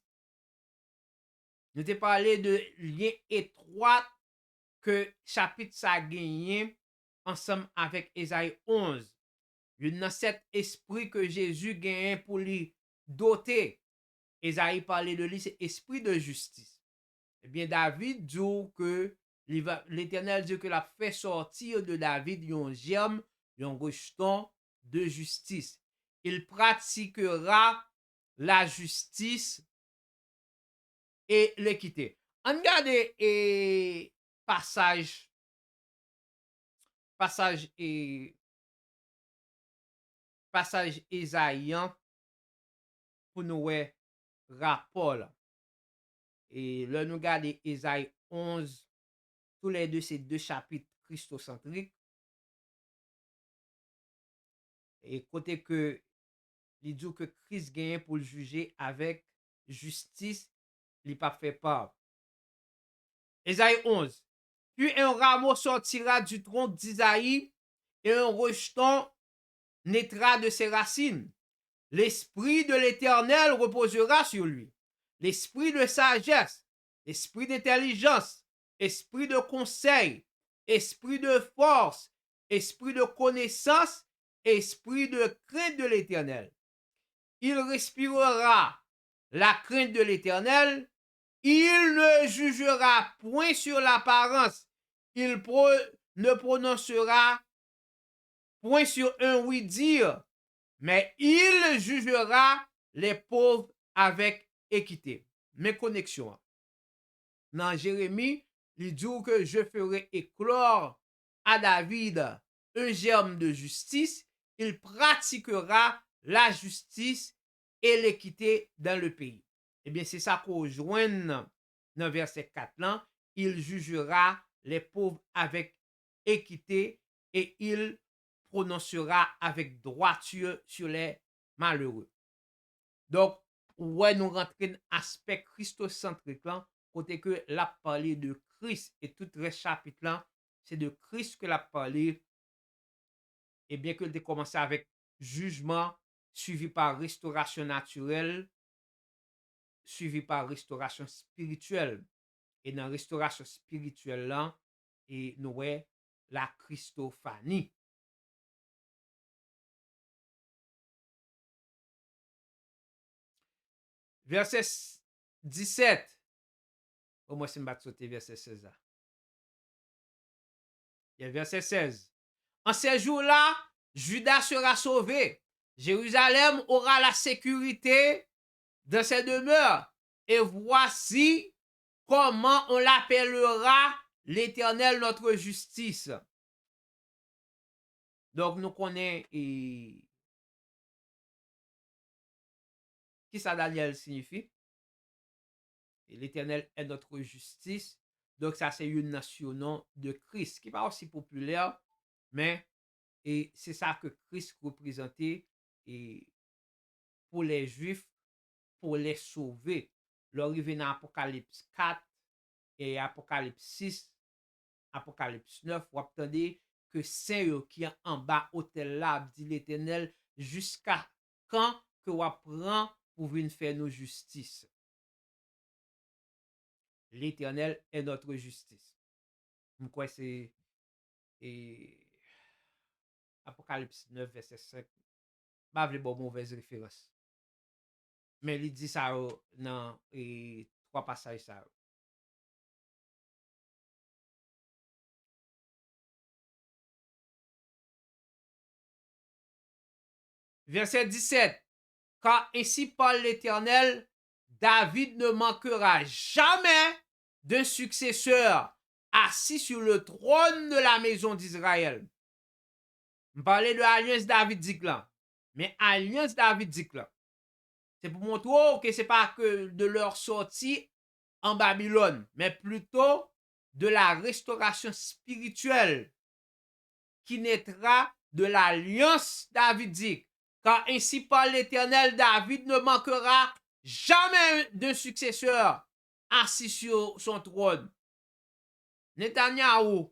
Je t'ai parlé de lien étroit que chapitre ça a gagné ensemble avec Ésaïe 11. Il y a cet esprit que Jésus gagne pour lui doter. Ésaïe parlait de lui, c'est esprit de justice. Eh bien, David dit que l'Éternel dit que l'a fait sortir de David un germe, un rejeton de justice. Il pratiquera la justice et l'équité. On regarde passage Ésaïen pour nous rapport. Et là, nous regardons Ésaïe 11, tous les deux, ces deux chapitres christocentriques. Et côté que, il dit que Christ gagne pour le juger avec justice, il pas fait part. Ésaïe 11. Puis un rameau sortira du tronc d'Isaïe et un rejeton naîtra de ses racines. L'esprit de l'Éternel reposera sur lui. L'esprit de sagesse, l'esprit d'intelligence, esprit de conseil, esprit de force, esprit de connaissance, esprit de crainte de l'Éternel. Il respirera la crainte de l'Éternel. Il ne jugera point sur l'apparence. Il ne prononcera point sur un oui-dire, mais il jugera les pauvres avec équité. Mes connexions. Dans Jérémie, il dit que je ferai éclore à David un germe de justice. Il pratiquera la justice et l'équité dans le pays. Eh bien, c'est ça qu'on joint dans verset 4 là. Il jugera les pauvres avec équité et il prononcera avec droiture sur les malheureux. Donc, ouais, nous rentrons dans aspect christocentrique là, côté que l'a parlé de Christ et tout le chapitre là, c'est de Christ que l'a parlé. Et bien que il commencé avec jugement, suivi par restauration naturelle, suivi par restauration spirituelle. Et dans restauration spirituelle là, et nous la Christophanie. Verset 17. Au moins, c'est me battre sauter verset 16 là. Il y a verset 16. En ces jours-là, Judas sera sauvé. Jérusalem aura la sécurité de ses demeures. Et voici comment on l'appellera l'Éternel notre justice. Donc, nous connaissons qui ça Daniel signifie. L'Éternel est notre justice. Donc, ça, c'est une nation de Christ, qui n'est pas aussi populaire, mais c'est ça que Christ représentait et pour les Juifs, pour les sauver. L'arrivée dans Apocalypse 4 et Apocalypse 6, Apocalypse 9, vous entendez que c'est eux qui est en bas hôtel là, dit l'Éternel, jusqu'à quand que vous prend pour venir faire nos justices. L'Éternel est notre justice. Pourquoi c'est Apocalypse 9, verset 5. Pas de bon mauvaise référence. Mais il dit ça dans trois passages ça. Verset 17. Car ainsi parle l'Éternel, David ne manquera jamais d'un successeur assis sur le trône de la maison d'Israël. Je parlais de l'alliance davidique là. Mais alliance davidique là, c'est pour montrer que ce n'est pas que de leur sortie en Babylone, mais plutôt de la restauration spirituelle qui naîtra de l'alliance davidique. Car ainsi parle l'Éternel, David ne manquera jamais d'un successeur assis sur son trône. Netanyahu,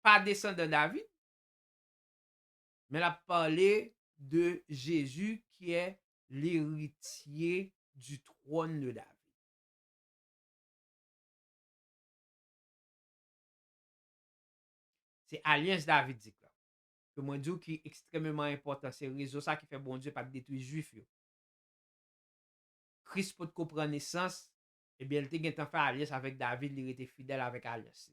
pas descendant de David, mais il a parlé de Jésus qui est l'héritier du trône de David. C'est alliance davidique là. Que moi dis qui est extrêmement important. C'est le réseau ça qui fait bon Dieu pas détruire juif. Christ peut comprendre naissance, et bien il était fait alliance avec David, il était fidèle avec alliance.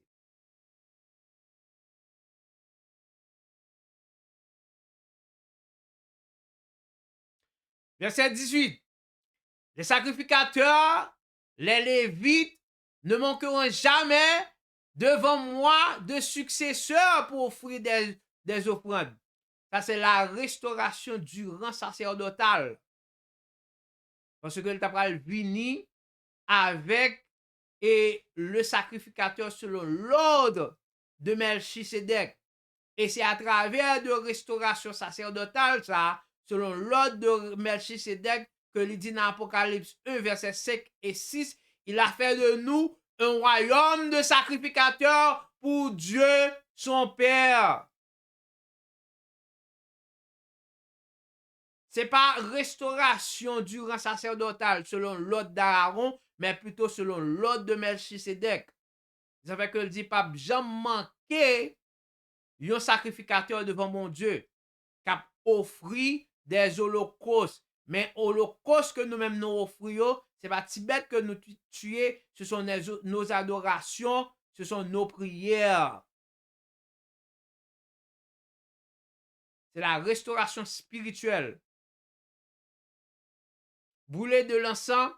Verset 18. Les sacrificateurs, les Lévites, ne manqueront jamais devant moi de successeurs pour offrir des offrandes. Ça, c'est la restauration du rang sacerdotal. Parce que le tapral vini avec le sacrificateur selon l'ordre de Melchisedec. Et c'est à travers de restauration sacerdotale, ça, selon l'ordre de Melchisedec, que il dit dans Apocalypse 1, verset 5 et 6, il a fait de nous un royaume de sacrificateurs pour Dieu, son Père. C'est pas restauration du rang sacerdotal selon l'ordre d'Aaron, mais plutôt selon l'ordre de Melchisedec. Ça fait que le dit pas jamais manquer un sacrificateur devant mon Dieu qui a offert des holocaustes. Mais holocaustes que nous-mêmes nous offrions, c'est pas Tibet que nous tuons, ce sont nos adorations, ce sont nos prières. C'est la restauration spirituelle. Brûler de l'encens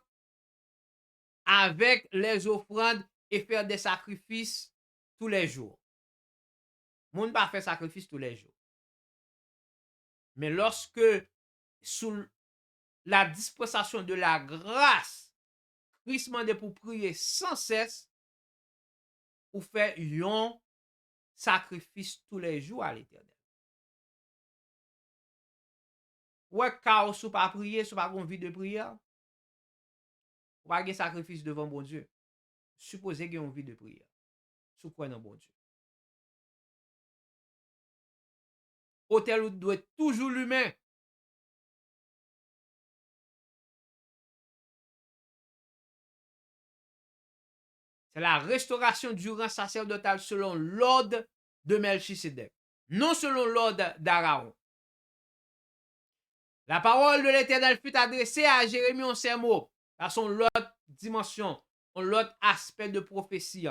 avec les offrandes et faire des sacrifices tous les jours. Moun pas faire sacrifice tous les jours. Mais lorsque, sous la dispensation de la grâce, Christ m'a pour prier sans cesse, ou faire un sacrifice tous les jours à l'Éternel. Ouais, chaos ou pas prier, ou pas une vie de prière, ou pas un sacrifice devant bon Dieu. Supposez qu'il y a une vie de prière. Sous quoi dans bon Dieu. Hôtel doit être toujours l'humain. C'est la restauration du rang sacerdotal selon l'ordre de Melchisedec, non selon l'ordre d'Aaron. La parole de l'Éternel fut adressée à Jérémie en ces mots. Ça son l'autre dimension, l'autre aspect de prophétie.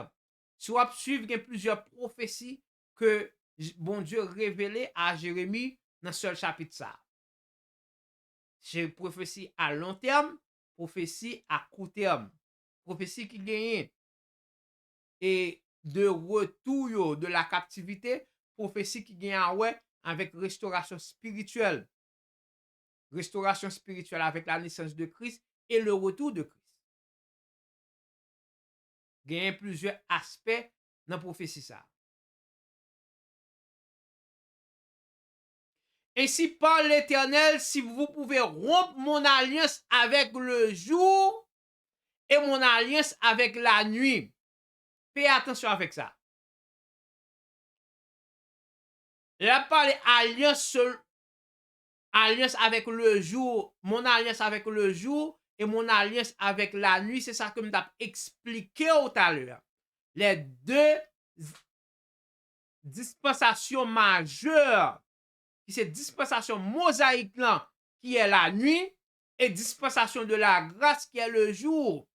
Si vous suivez, il y a plusieurs prophéties que bon Dieu révélé à Jérémie dans ce seul chapitre ça. C'est prophétie à long terme, prophétie à court terme. Prophétie qui gagne et de retour de la captivité, prophétie qui gagne ouais avec restauration spirituelle. Restauration spirituelle avec la naissance de Christ et le retour de Christ. Il y a plusieurs aspects dans la prophétie ça. Ainsi parle l'Éternel, si vous pouvez rompre mon alliance avec le jour et mon alliance avec la nuit. Faites attention avec ça. Là, parle alliance avec le jour, mon alliance avec le jour et mon alliance avec la nuit. C'est ça que je t'ai expliqué tout à l'heure. Les deux dispensations majeures, qui c'est dispensation mosaïque là, qui est la nuit, et dispensation de la grâce qui est le jour,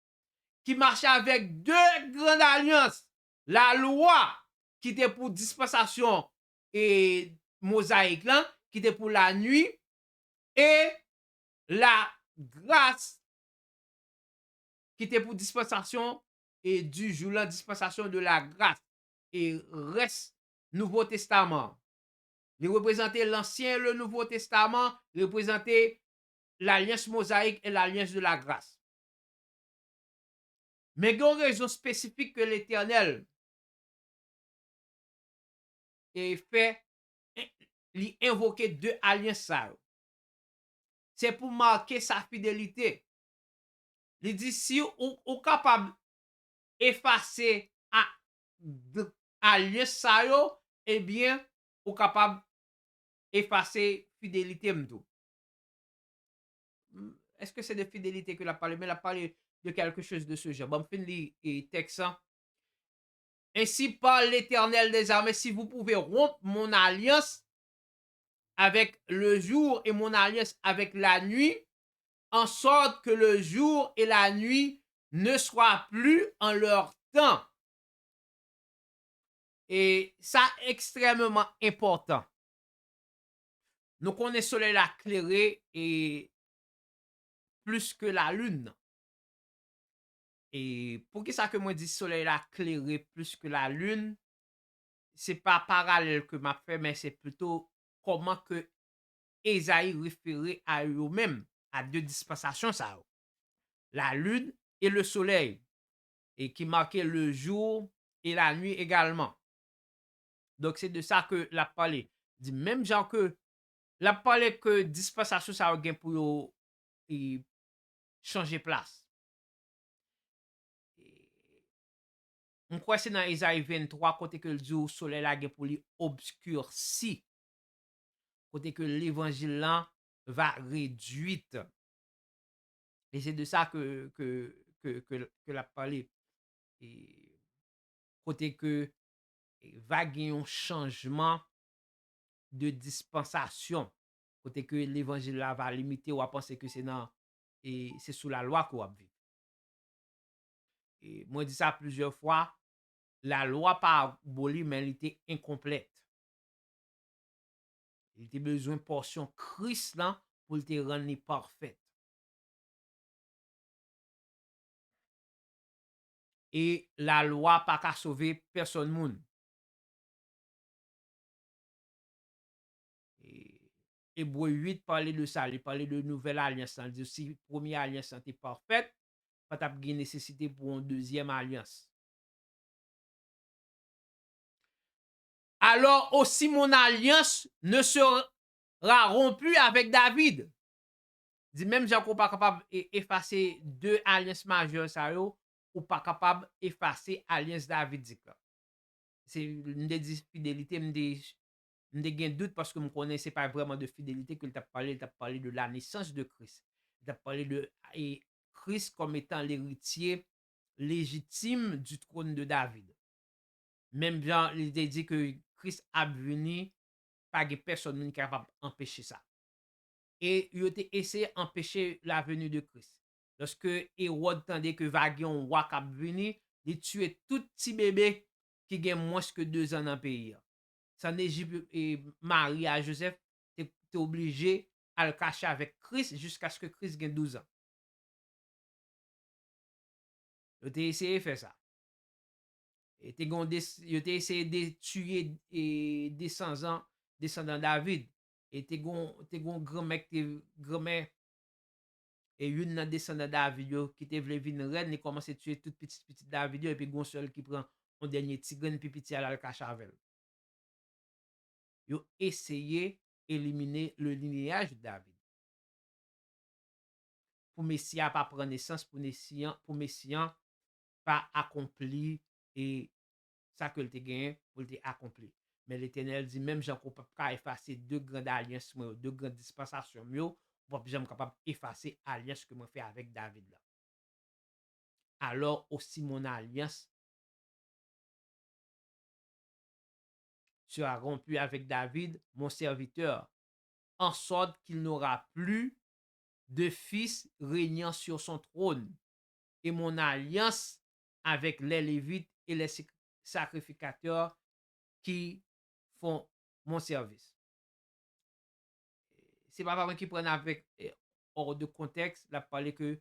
qui marche avec deux grandes alliances. La loi qui était pour dispensation et mosaïque là, qui était pour la nuit, et la grâce qui était pour dispensation et du jour la dispensation de la grâce et reste Nouveau Testament. Il représentait l'Ancien et le Nouveau Testament, il représentait l'alliance mosaïque et l'alliance de la grâce. Mais il y a une raison spécifique que l'Éternel a fait, il invoquer deux alliances. C'est pour marquer sa fidélité. Il dit si on est capable d'effacer alliance, eh bien, on est capable d'effacer fidélité. Est-ce que c'est de fidélité que la parlé? Mais la parlé de quelque chose de ce genre. Bon, fin le texte. Ainsi parle l'Éternel des armées, si vous pouvez rompre mon alliance avec le jour et mon alliance avec la nuit, en sorte que le jour et la nuit ne soient plus en leur temps. Et ça, extrêmement important. Nous connaissons le soleil éclairé et plus que la lune. Et pour qui ça que moi dis soleil éclairé plus que la lune, c'est pas parallèle que m'a fait, mais c'est plutôt comment que Esaïe référait à eux-mêmes, à deux dispensations, ça. La lune et le soleil, et qui marquait le jour et la nuit également. Donc, c'est de ça que la parlé. Dit même genre que la parlé que dispensation, ça a pour changer place. On croit que c'est dans Isaïe 23, côté que le jour soleil la pour lui obscurci. Côté que l'évangile là va réduite. Et c'est de ça que la parlé. Et côté que va gagner un changement de dispensation. Côté que l'évangile là va limiter ou à penser que c'est dans et c'est sous la loi qu'on va vivre. Et moi dis ça plusieurs fois, la loi pas aboli mais elle était incomplète. Il était besoin de portion Christ là pour te rendre parfaite. Et la loi pas qu'à sauver personne moun. Hébreu 8 parlait de ça, il parlait de nouvelle alliance. Il dit si première alliance était parfaite, pas t'as de nécessité pour une deuxième alliance. Alors aussi mon alliance ne sera rompue avec David. Dit même Jacob pas capable d'effacer deux alliances majeures ça yo, ou pas capable d'effacer alliance davidique. C'est une des fidélité, me gen doute parce que me connaissais pas vraiment de fidélité que il t'a parlé de la naissance de Christ. Il t'a parlé de Christ comme étant l'héritier légitime du trône de David. Même bien, il a dit que Christ a venu, pas de personne qui est capable d'empêcher ça. Et il a essayé d'empêcher la venue de Christ. lorsque Hérode tendait que vague un roi k'ap vini, il tuait tout petit bébé qui gen moins que 2 ans dans le pays. San Égypte et Marie à Joseph, t'es obligé à le cacher avec Christ jusqu'à ce que Christ gagne 12 ans. Yo te essayé de faire ça. Et yo te essayé de tuer descendant David. Et te gon grand mec, grand mère, et une nan descendant David yo, qui te vle vin reine, il commence à tuer tout petit David yo, et puis gon seul qui prend un dernier tigre, puis petit à la cache avec. Yo essayé éliminer le lignage de David. Pour Messia pas prendre naissance, pour Messian pas accompli et ça que le te gagné pour le accompli. Mais l'Éternel dit même Jean qu'on peut pas effacer deux grandes alliances, deux grandes dispensations, pas jamais capable effacer alliance que moi fait avec David là. Alors aussi mon alliance sera rompue avec David, mon serviteur, en sorte qu'il n'aura plus de fils régnant sur son trône. Et mon alliance avec les Lévites et les sacrificateurs qui font mon service. C'est pas vraiment qui prennent avec hors de contexte, la parler que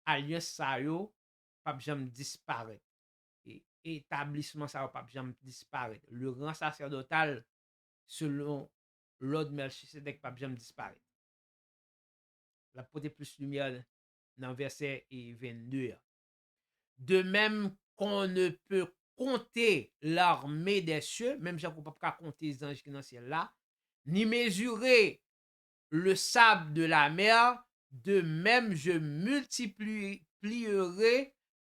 alliance ça yo pas jamais disparaître. Et établissement ça pas jamais disparaître. Le rang sacerdotal selon l'ordre Melchisedec pas jamais disparaître. La porter plus lumière dans verset 22. De même qu'on ne peut compter l'armée des cieux, même si on ne peut pas compter les anges qui sont dans le ciel là, ni mesurer le sable de la mer, de même je multiplierai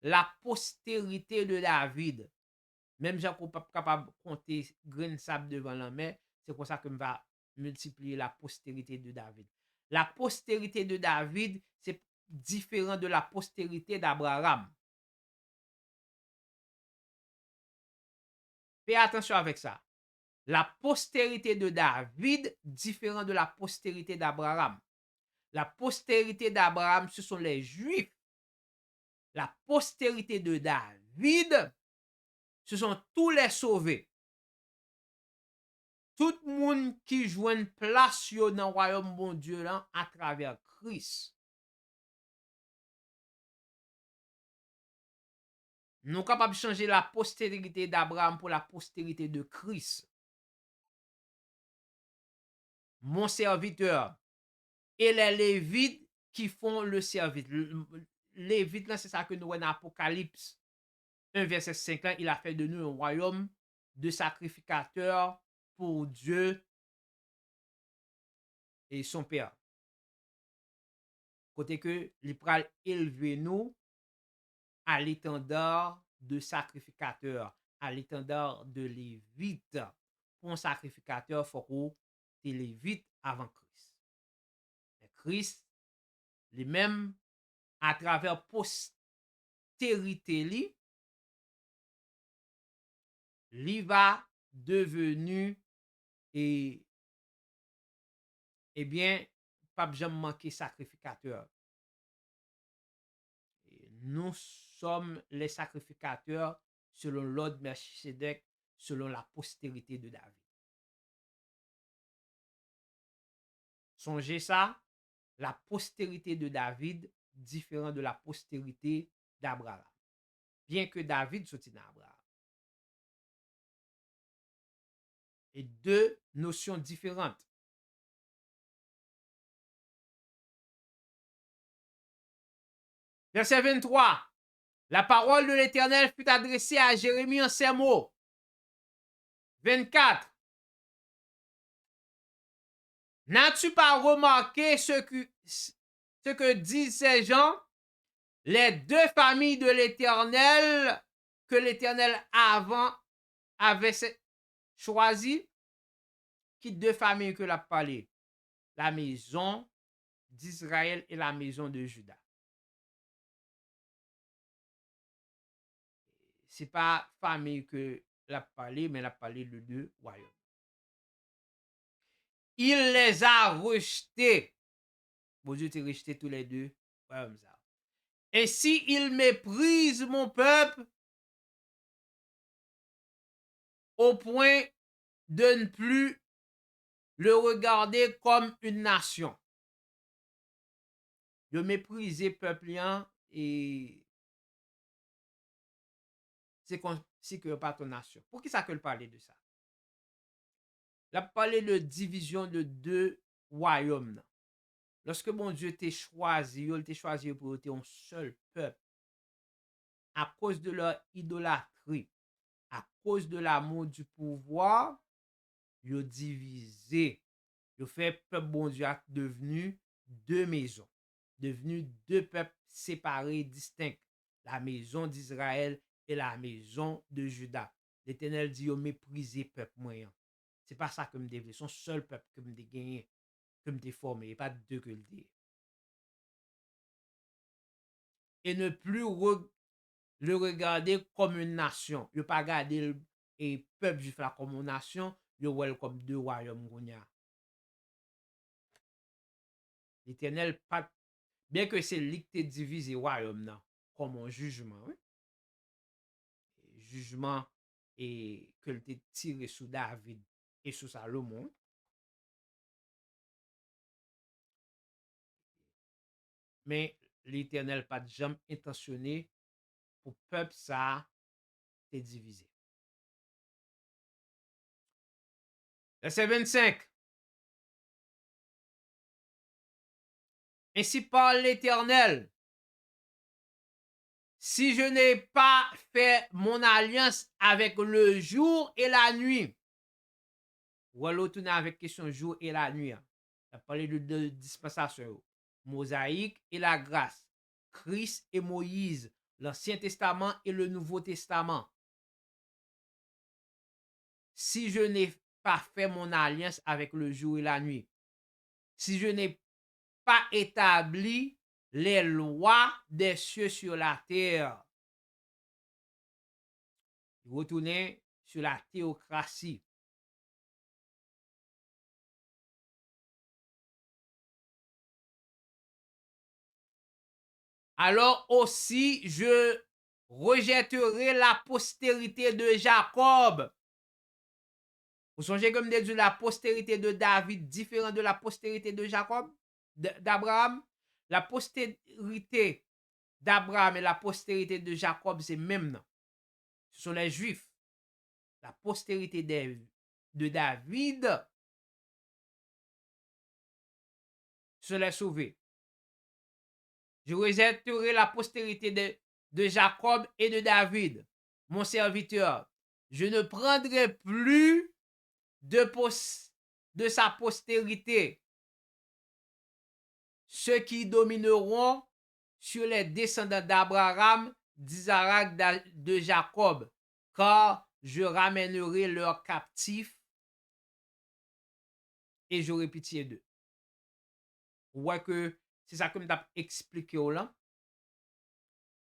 la postérité de David. Même si on ne peut pas capable de compter grain de sable devant la mer, c'est pour ça que va multiplier la postérité de David. La postérité de David, c'est différent de la postérité d'Abraham. Fais attention avec ça. La postérité de David, différent de la postérité d'Abraham. La postérité d'Abraham, ce sont les Juifs. La postérité de David, ce sont tous les sauvés. Tout le monde qui joue une place dans le royaume bon Dieu là, à travers Christ. Nous sommes capables de changer la postérité d'Abraham pour la postérité de Christ. Mon serviteur. Et les Lévites qui font le service. Lévites, c'est ça que nous voyons dans Apocalypse 1, verset 5, là, il a fait de nous un royaume de sacrificateurs pour Dieu et son Père. Côté que l'Ipral élevé nous à l'étendard de sacrificateurs, à l'étendard de Lévites. Pour un sacrificateur, il faut qu'on te Lévite avant Christ. Et Christ, lui-même, à travers postérité, li va devenu et eh bien, pas jamais manquer sacrificateur. Nous sommes les sacrificateurs selon l'ordre Melchisedec, selon la postérité de David. Songez ça, la postérité de David différent de la postérité d'Abraham. Bien que David soit d'Abraham. Et deux notions différentes. Verset 23. La parole de l'Éternel fut adressée à Jérémie en ces mots. 24. N'as-tu pas remarqué ce que disent ces gens? Les deux familles de l'Éternel que l'Éternel avant avait choisi, qui deux familles que l'a parlé? La maison d'Israël et la maison de Juda. C'est pas famille que l'a parlé, mais l'a parlé de deux royaumes. Il les a rejetés. Bon Dieu t'a rejeté tous les deux Ainsi, il méprise mon peuple au point de ne plus le regarder comme une nation. Yo méprise peuple et c'est comme si que pas ton nation. Pour qui ça que le parler de ça? La parler de division de deux royaumes. Lorsque mon Dieu t'a choisi, il t'a choisi pour être un seul peuple. À cause de leur idolâtrie, à cause de l'amour du pouvoir, yo divisé. Yo fait peuple bon Dieu a devenu deux maisons, devenu deux peuples séparés, distincts. La maison d'Israël et la maison de Juda. L'Éternel dit yo méprisé peuple moyen. C'est pas ça que me développe, son seul peuple que me gagné, que me formé, pas deux que le dit. Et ne plus le regarder comme une nation. Yo pas regarder le peuple juif là comme une nation, yo voit comme deux royaumes qu'on y a. L'Éternel pas bien que c'est lui qui divise royaume là comme un jugement, oui. Jugement et que le tiré sous David et sous Salomon. Mais l'Éternel pas jamais intentionné pour peuple ça te diviser. Verset 25. Ainsi parle l'Éternel. Si je n'ai pas fait mon alliance avec le jour et la nuit. Ou alors tourner avec question jour et la nuit. On a parlé de dispensation. Mosaïque et la grâce. Christ et Moïse. L'Ancien Testament et le Nouveau Testament. Si je n'ai pas fait mon alliance avec le jour et la nuit. Si je n'ai pas établi les lois des cieux sur la terre. Retourner sur la théocratie. Alors aussi je rejetterai la postérité de Jacob. Vous songez comme de la postérité de David différent de la postérité de Jacob, d'Abraham? La postérité d'Abraham et la postérité de Jacob, c'est même non. Ce sont les Juifs. La postérité de David, ce sont les sauvés. Je rejetterai la postérité de Jacob et de David, mon serviteur. Je ne prendrai plus de sa postérité ceux qui domineront sur les descendants d'Abraham, d'Isaac, de Jacob, car je ramènerai leurs captifs et j'aurai pitié d'eux. Vous voyez que c'est ça que je expliqué là.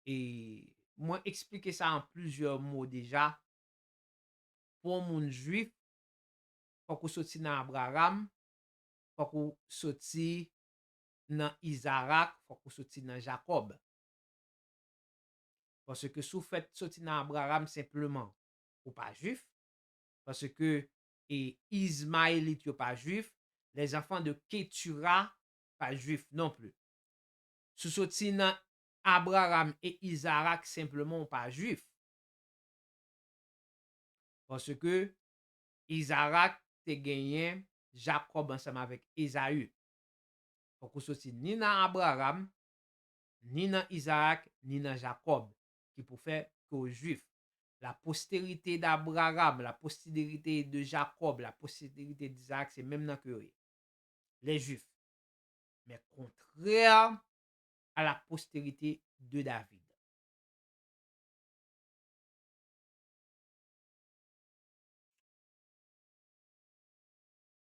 Et moi expliquer ça en plusieurs mots déjà. Pour mon juif, faut qu'on sorti dans Abraham, faut qu'on sorti dans Isaac, faut qu'on sorti dans Jacob. Parce que si vous faites sortir dans Abraham simplement, ou pas juif, parce que et Ismaélite ou pas juif, les enfants de Ketura pas juif non plus. Si sorti dans Abraham et Isaac simplement pas juif. Parce que Isaac te gagné Jacob ensemble avec Esaü. Donc vous sorti ni dans Abraham, ni dans Isaac, ni dans Jacob, qui pour faire qu'aux juifs. La postérité d'Abraham, la postérité de Jacob, la postérité d'Isaac, c'est même dans que les juifs. Mais contraire à la postérité de David.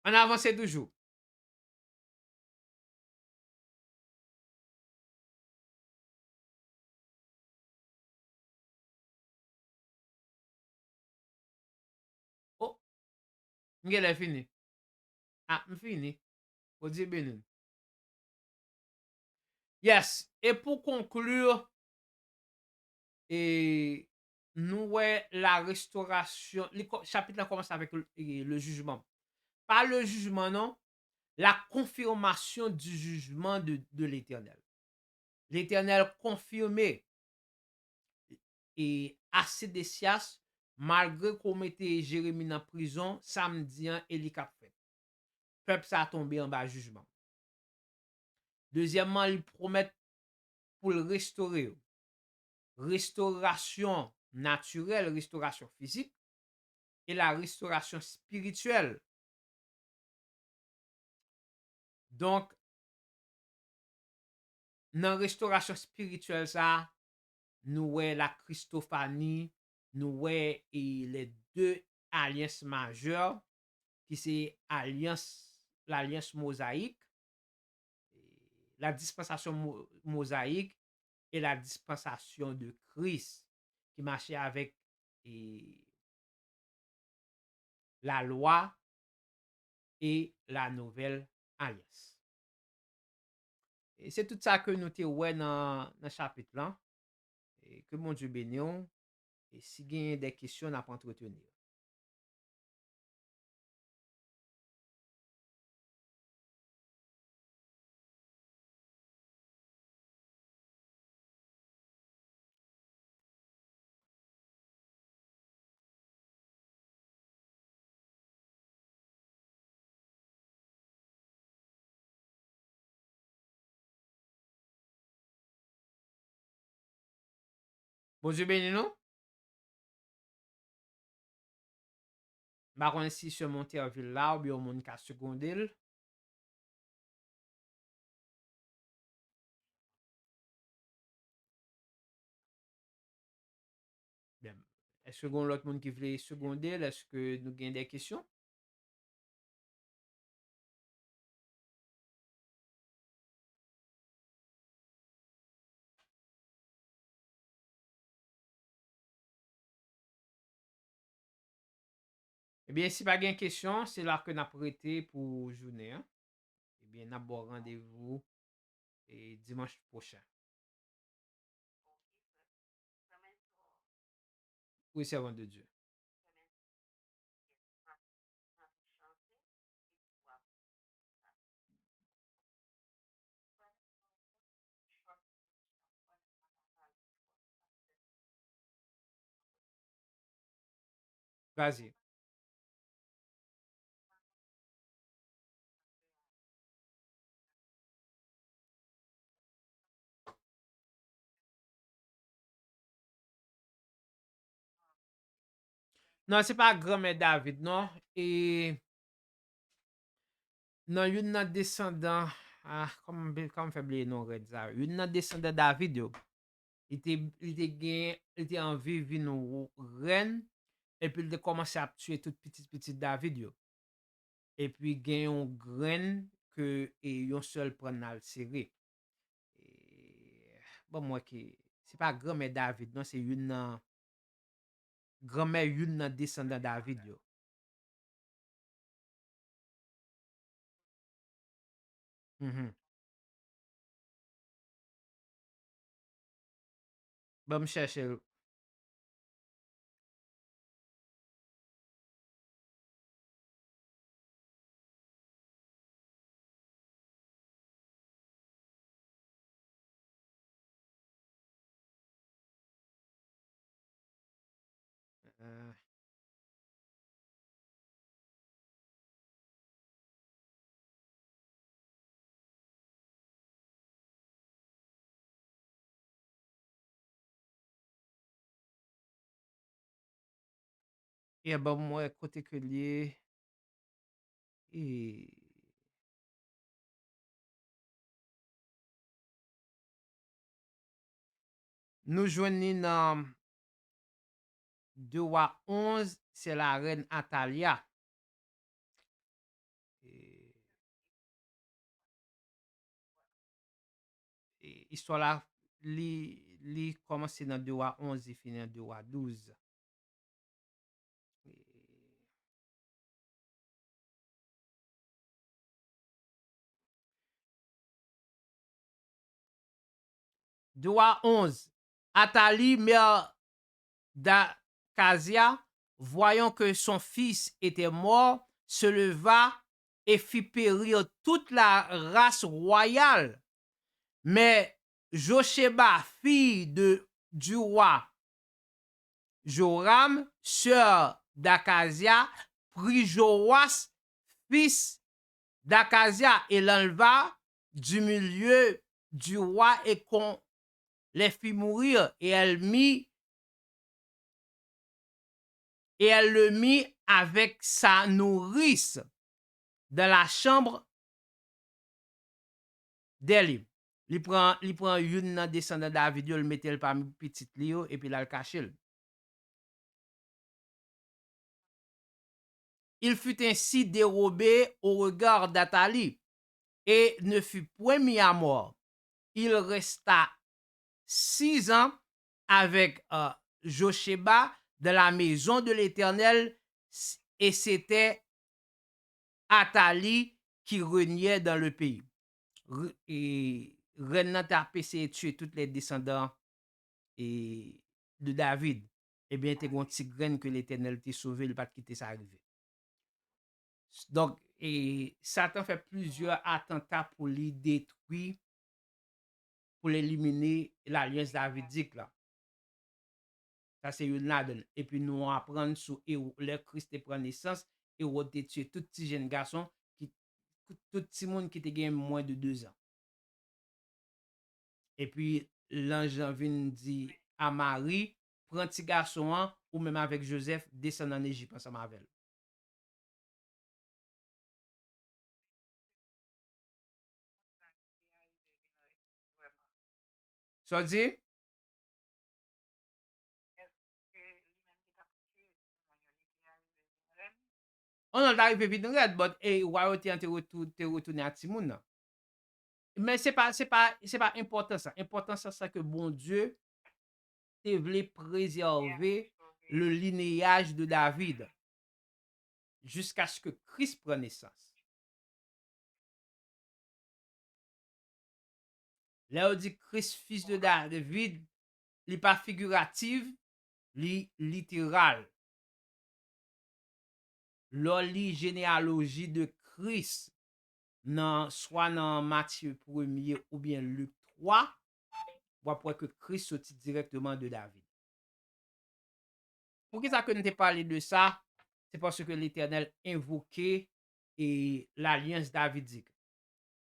On avance toujours. Oh, m'gèle fini. Ah, m'fini. Au Dieu béni. Yes. Et pour conclure, et nous ouais la restauration, chapitre là commence avec le jugement. Pas le jugement, non, la confirmation du jugement de l'Éternel. L'Éternel confirmé et à Sédécias, malgré qu'on mette Jérémie en prison, samedi, et li kap fait. Peuple ça a tombé en bas jugement. Deuxièmement, il promet pour le restaurer. Restauration naturelle, restauration physique et la restauration spirituelle. Donc, dans la restauration spirituelle, ça, nous voyons la Christophanie, nous voyons les deux alliances majeures, qui c'est l'alliance mosaïque, la dispensation mosaïque et la dispensation de Christ, qui marchait avec la loi et la nouvelle alliance. Et c'est tout ça que nous te ouais dans le chapitre là. Et que mon Dieu bénisse. Et si vous avez des questions, on a pas entretenir. Bon Dieu bénisse nous. Par contre, si ce Monterville là, ou bien au monde qui a secondé. Bien. Est-ce que vous l'autre monde qui veut seconder? Est-ce que nous avons des questions? Eh bien, si pas de question, c'est là que nous avons prêté pour journée. Hein? Eh bien, nous avons rendez-vous et dimanche prochain. Oui, servant de Dieu. Vas-y. Non, c'est pas grand-mère David, non. Et non, yon nan descendant, comme faible non red ça. Yon nan descendant David yo. Il était en vie vin reine et puis il a commencé à tuer tout petit David yo. Et puis gen yon graine que et yon seul prend al serré. Bon moi qui c'est pas grand-mère David, non, c'est yon nan grand-mère yon nan descendant David yo. Mhm. Bon, me chercher. Euh, et bon moi côté que lié et nous joignons dans 2 à 11, c'est la reine Atalia. Et, et histoire là, li commence dans 2 à 11, il finit dans 2 à 12. Et, 2 à 11. Athalie, mère d'Acasia, voyant que son fils était mort, se leva et fit périr toute la race royale. Mais Josheba, fille du roi Joram, sœur d'Acasia, prit Joas, fils d'Acasia, et l'enleva du milieu du roi et qu'on les fit mourir, et elle le mit avec sa nourrice dans la chambre d'Eli. Il prend une descendant David, il le mettait parmi petite Lio et puis là le caché. Il fut ainsi dérobé au regard d'Athalie et ne fut point mis à mort. Il resta 6 ans avec Josheba dans la maison de l'Éternel, et c'était Athalie qui régnait dans le pays. Et reine a essayé de tuer tous les descendants de David. Eh bien, t'es une petite graine que l'Éternel t'a sauvé, il pas quitter ça arriver. Donc, et Satan fait plusieurs attentats pour les détruire, pour l'éliminer l'alliance davidique là. Ça c'est une là-dedans. Et puis nous apprendre sur le Christ prend naissance et on a tué tout petit jeune garçon tout petit monde qui était moins de 2 ans. Et puis l'ange vient dire à Marie, prends petit garçon ou même avec Joseph, descend en Égypte ensemble avec elle. Ça dit? On a arrivé vite red, mais royauté te retourné à Timoun. Mais c'est pas important ça. Important ça que bon Dieu te voulait préserver le linéage de David jusqu'à ce que Christ prenne naissance. Là on dit Christ fils de David, il n'est pas figuratif, il littéral. L'oli généalogie de Christ, soit dans Matthieu 1er ou bien Luc 3, on voit que Christ sortit directement de David. Pour qui ça que nous t'ai parlé de ça? C'est parce que l'Éternel invoquait l'alliance davidique.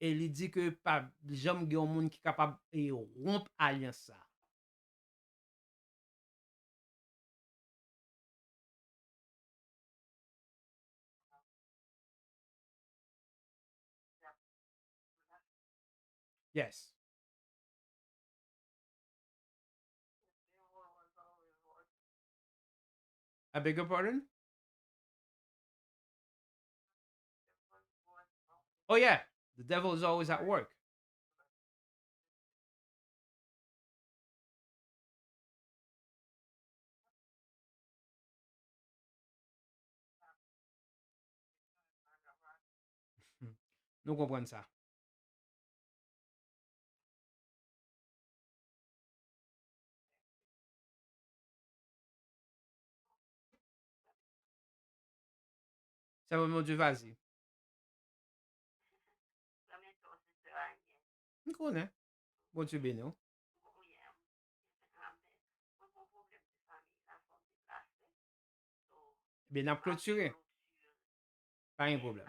Et il dit que pas jamais il y a un monde qui est capable de rompre l'alliance ça. Yes. I beg your pardon? Oh yeah, the devil is always at work. Nous comprenons ça. Ça va, mon Dieu, vas-y. On connaît. Bon Dieu béni. Bien, on a clôturé. Pas un problème.